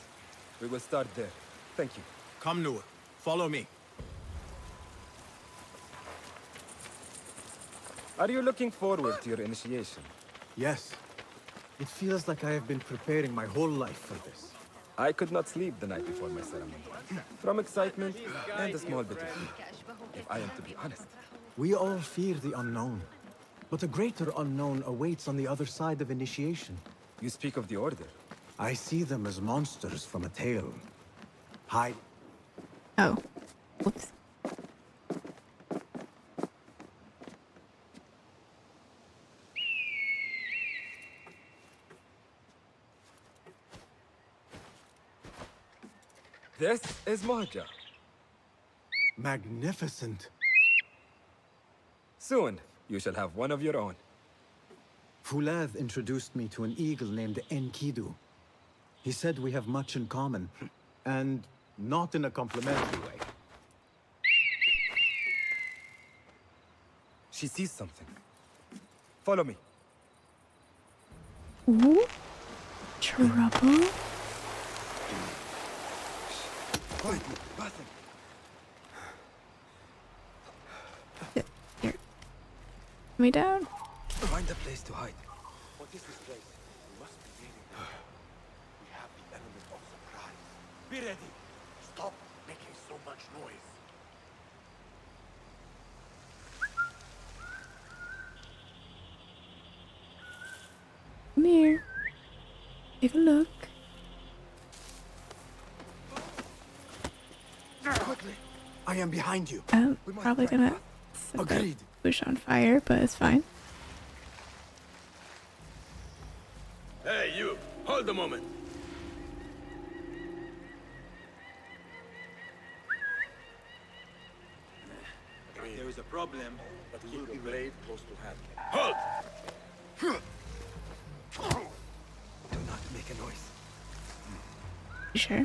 We will start there. Thank you. Come, Noor. Follow me. Are you looking forward to your initiation? Yes. It feels like I have been preparing my whole life for this. I could not sleep the night before my ceremony. From excitement and a small bit of fear, if I am to be honest. We all fear the unknown. But a greater unknown awaits on the other side of initiation. You speak of the Order. I see them as monsters from a tale. Hide. Oh. Whoops. This is Mahja. Magnificent. Soon, you shall have one of your own. Fulad introduced me to an eagle named Enkidu. He said we have much in common, and not in a complimentary way. She sees something. Follow me. Ooh. Trouble? Quietly, nothing. Here. Me down? Find a place to hide. What is this place? We must be leaving now. We have the element of surprise. Be ready. Stop making so much noise. Come here. Take a look. Quickly! I am behind you. I'm probably gonna set that bush on fire, but it's fine. Hey, you! Hold a moment! There is a problem, but keep your blade close to hand. Halt! Do not make a noise. You sure?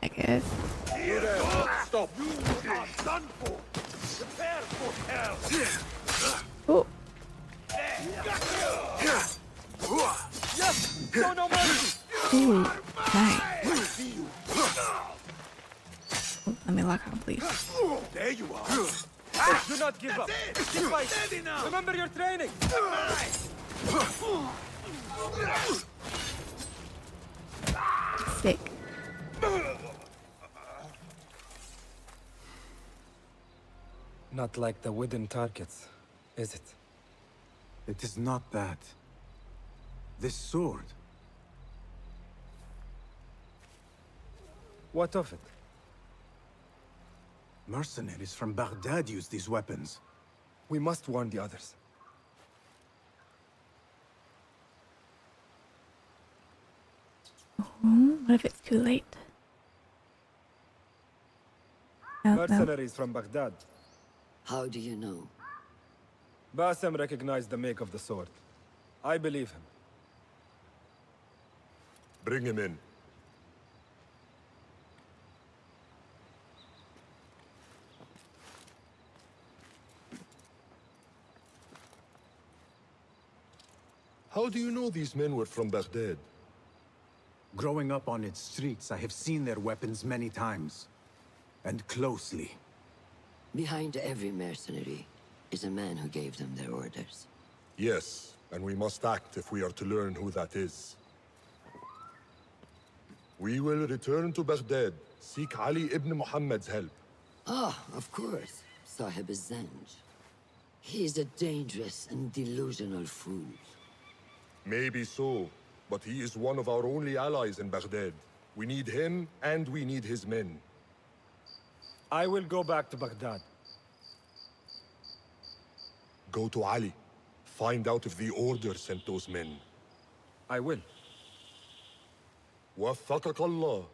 I guess. Stop! You are done for! Prepare for hell! Oh. Yes! Show no mercy! Ooh, nice. Oh, let me lock on, please. There you are! Do not give up! Keep fighting! Remember your training! Sick. Not like the wooden targets, is it? It is not that. This sword. What of it? Mercenaries from Baghdad use these weapons. We must warn the others. What if it's too late? No. Mercenaries from Baghdad. How do you know? Basim recognized the make of the sword. I believe him. Bring him in. How do you know these men were from Baghdad? Growing up on its streets, I have seen their weapons many times. And closely. Behind every mercenary is a man who gave them their orders. Yes, and we must act if we are to learn who that is. We will return to Baghdad, seek Ali ibn Muhammad's help. Ah, of course. Sahib Zanj. He is a dangerous and delusional fool. Maybe so, but he is one of our only allies in Baghdad. We need him, and we need his men. I will go back to Baghdad. Go to Ali. Find out if the Order sent those men. I will. وفقك الله.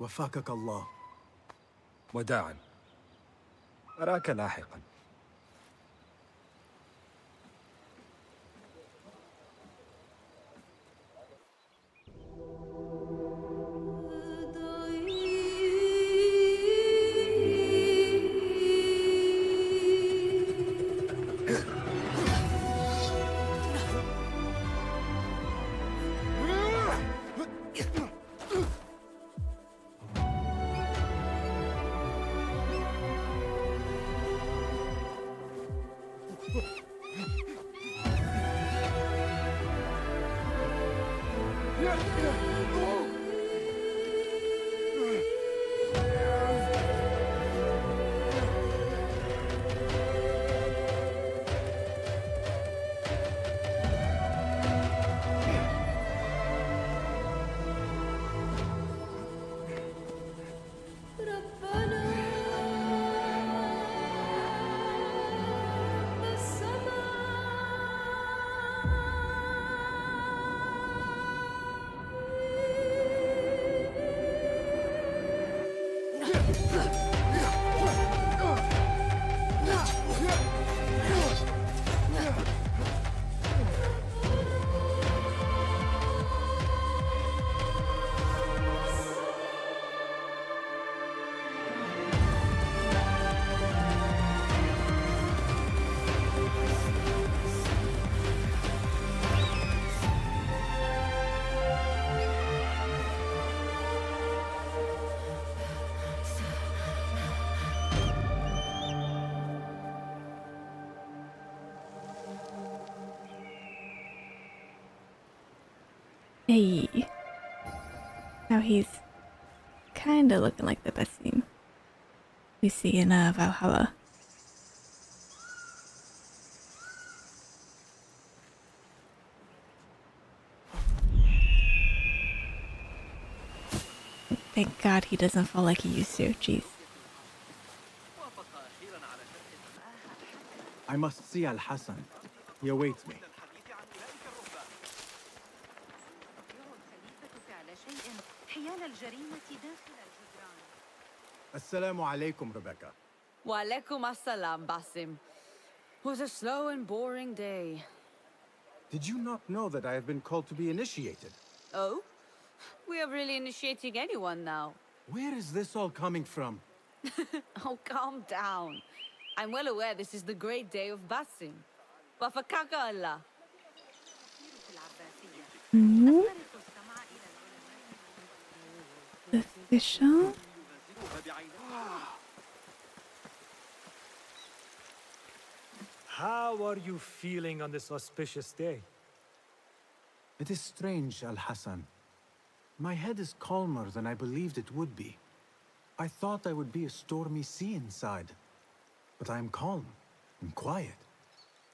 وفقك الله. وداعا. أراك لاحقا. Hey. Now he's kinda looking like the best thing we see in Valhalla. Thank God he doesn't fall like he used to. Jeez. I must see Al-Hassan. He awaits me. Assalamu alaikum, Rebecca. Wa alaikum assalam, Basim. Was a slow and boring day. Did you not know that I have been called to be initiated? Oh? We are really initiating anyone now. Where is this all coming from? Oh, calm down. I'm well aware this is the great day of Basim. Wafakaka Allah. Official? How are you feeling on this auspicious day? It is strange, Al-Hassan. My head is calmer than I believed it would be. I thought I would be a stormy sea inside. But I am calm and quiet.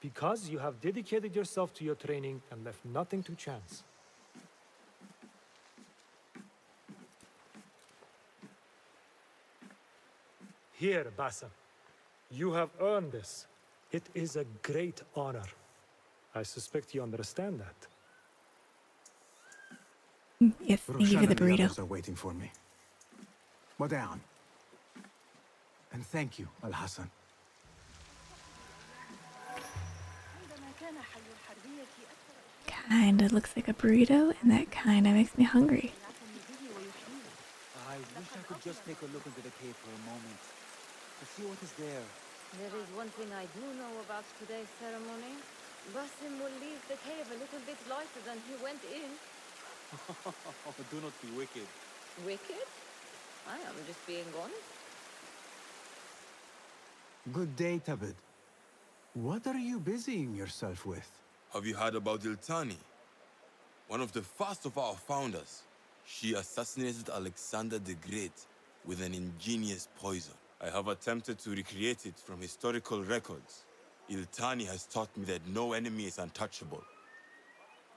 Because you have dedicated yourself to your training and left nothing to chance. Here, Basim. You have earned this. It is a great honor. I suspect you understand that. Yes, thank you for the burrito. Others are waiting for me. Wada'an. And thank you, Al-Hassan. Kinda looks like a burrito, and that kinda makes me hungry. I wish I could just take a look into the cave for a moment. To see what is there. There is one thing I do know about today's ceremony. Basim will leave the cave a little bit lighter than he went in. Do not be wicked. Wicked? I am just being honest. Good day, Tabid. What are you busying yourself with? Have you heard about Iltani? One of the first of our founders. She assassinated Alexander the Great with an ingenious poison. I have attempted to recreate it from historical records. Iltani has taught me that no enemy is untouchable,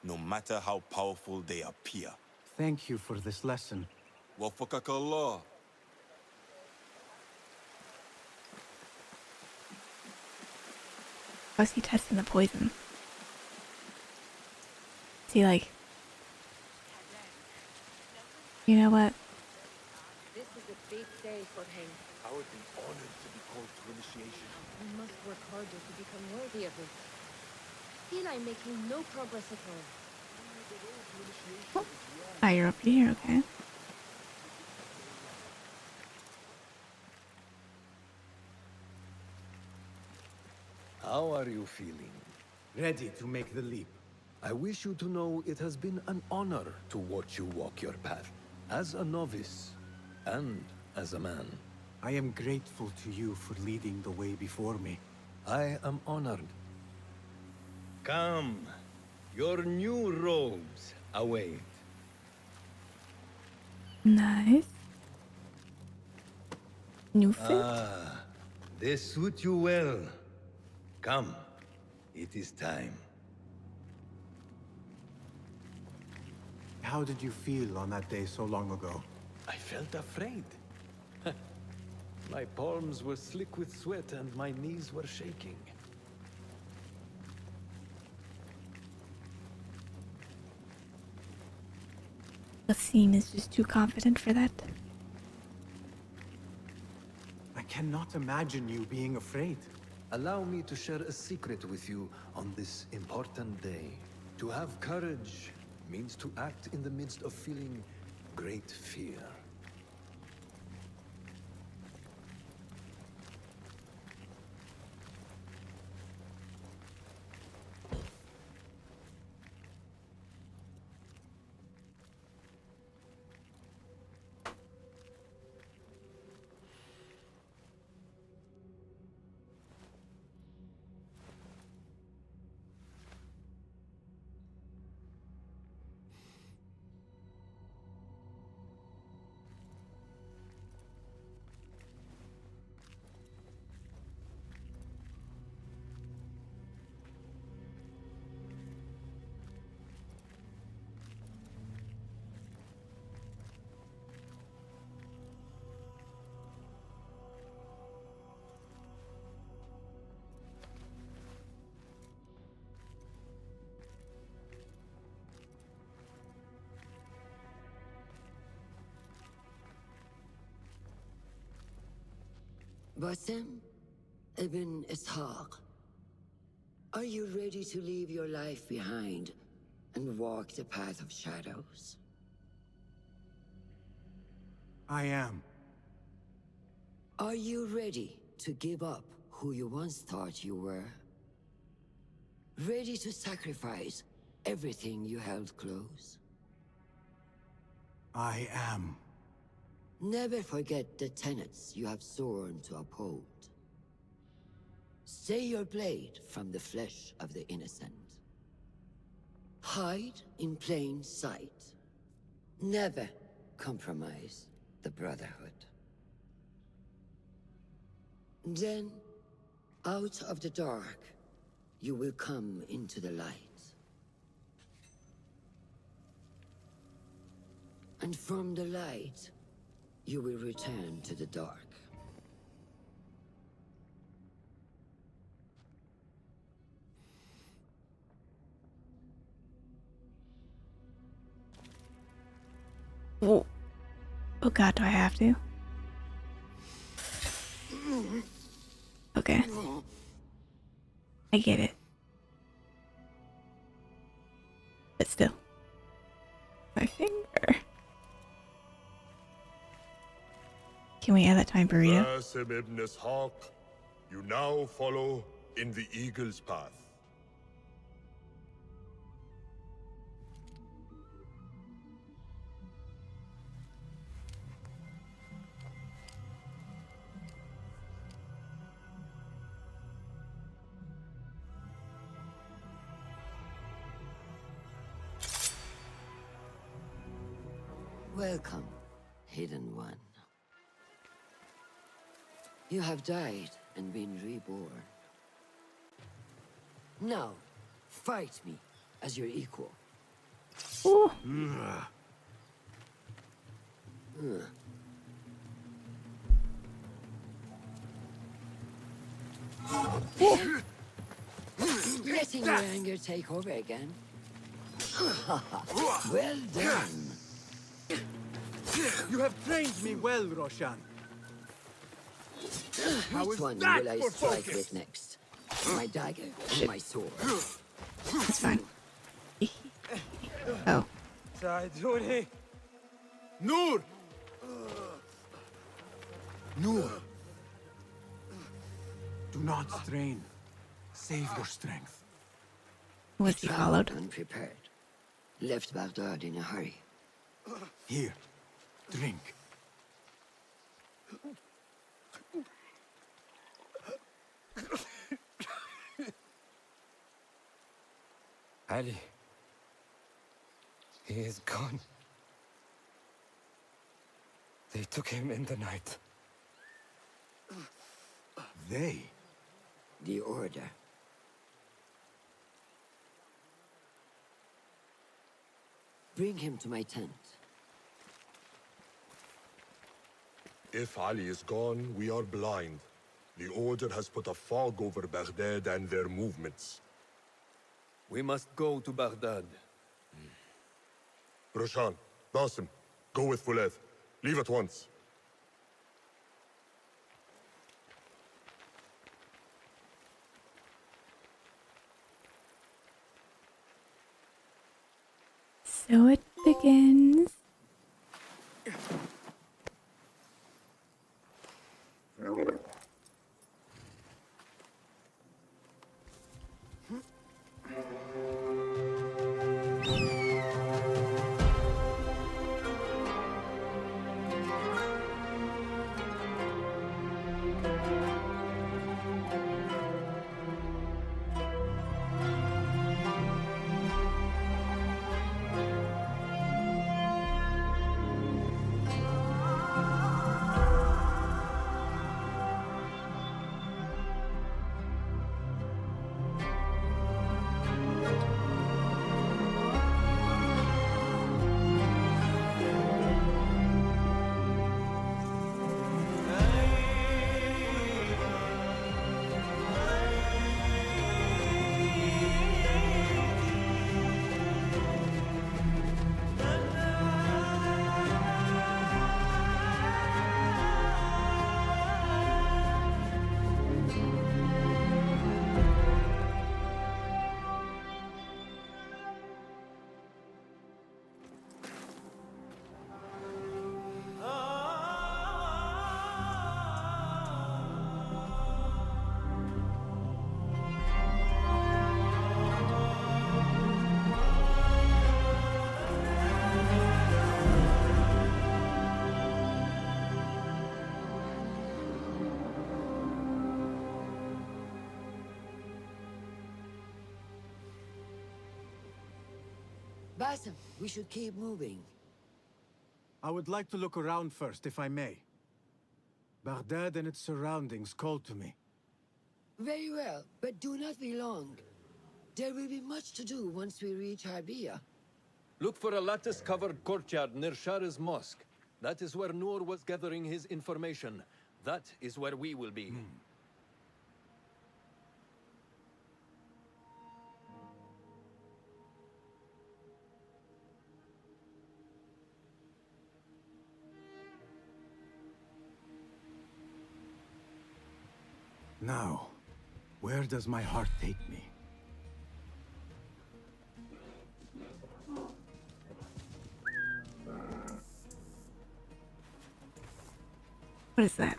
no matter how powerful they appear. Thank you for this lesson. Wafakakallah. How's he testing the poison? Is he like... You know what? This is a big day for him. I would be honored to be called to initiation. We must work harder to become worthy of it. Still, I'm making no progress at all. Ah, you're up here, okay. How are you feeling? Ready to make the leap. I wish you to know it has been an honor to watch you walk your path. As a novice, and as a man. I am grateful to you for leading the way before me. I am honored. Come. Your new robes await. Nice. New fit? Ah, they suit you well. Come, it is time. How did you feel on that day so long ago? I felt afraid. My palms were slick with sweat and my knees were shaking. Wasim is just too confident for that. I cannot imagine you being afraid. Allow me to share a secret with you on this important day. To have courage means to act in the midst of feeling great fear. Basim ibn Ishaq, are you ready to leave your life behind and walk the path of shadows? I am. Are you ready to give up who you once thought you were? Ready to sacrifice everything you held close? I am. Never forget the tenets you have sworn to uphold. Stay your blade from the flesh of the innocent. Hide in plain sight. Never compromise the Brotherhood. Then, out of the dark, you will come into the light. And from the light, you will return to the dark. Oh. Oh god, do I have to? Okay. I get it. But still. My finger. Can we add that to my burrito? Basim ibn Ishaq, you now follow in the Eagle's path. Welcome, Hidden One. You have died and been reborn. Now, fight me as your equal. Ooh. Letting your anger take over again. Well done. You have trained me well, Roshan. Which one will I strike with next? My dagger or my sword? It's fine. Oh. Noor! Noor! Do not strain. Save your strength. Was he followed? Unprepared. Left Baghdad in a hurry. Here. Drink. Ali. He is gone. They took him in the night. They? The Order. Bring him to my tent. If Ali is gone, we are blind. The Order has put a fog over Baghdad and their movements. We must go to Baghdad. Roshan, Basim, go with Fulad. Leave at once. So it begins. Basim, we should keep moving. I would like to look around first, if I may. Baghdad and its surroundings call to me. Very well, but do not be long. There will be much to do once we reach Harbiya. Look for a lattice-covered courtyard near Shah's mosque. That is where Noor was gathering his information. That is where we will be. Now, where does my heart take me? What is that?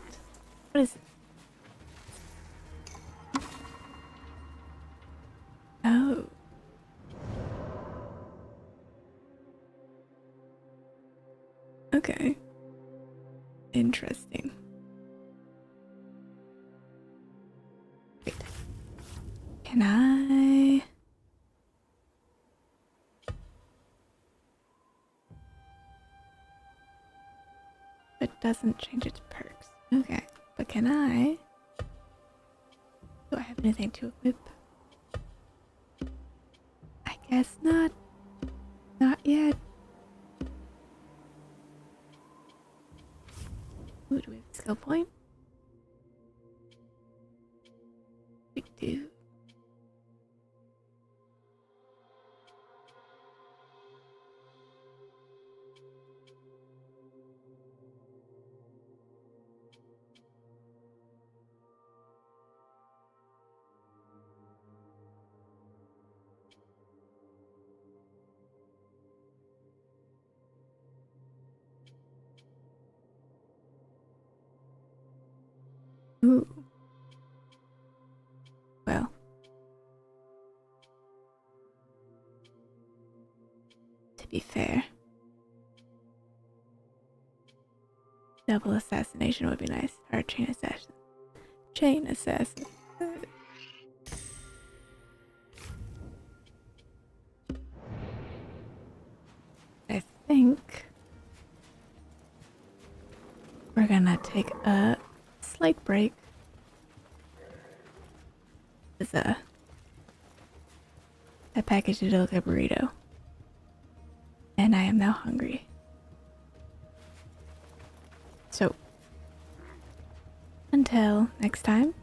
What is it? Oh. Okay. Interesting. Wait. Can I? It doesn't change its perks. Okay. But can I? Do I have anything to equip? I guess not. Not yet. Ooh, do we have a skill point? We do. Ooh. Well. To be fair, double assassination would be nice. Or chain assassin. Chain assassin. I think we're gonna take a slight break. I packaged it like a burrito. And I am now hungry. So, until next time.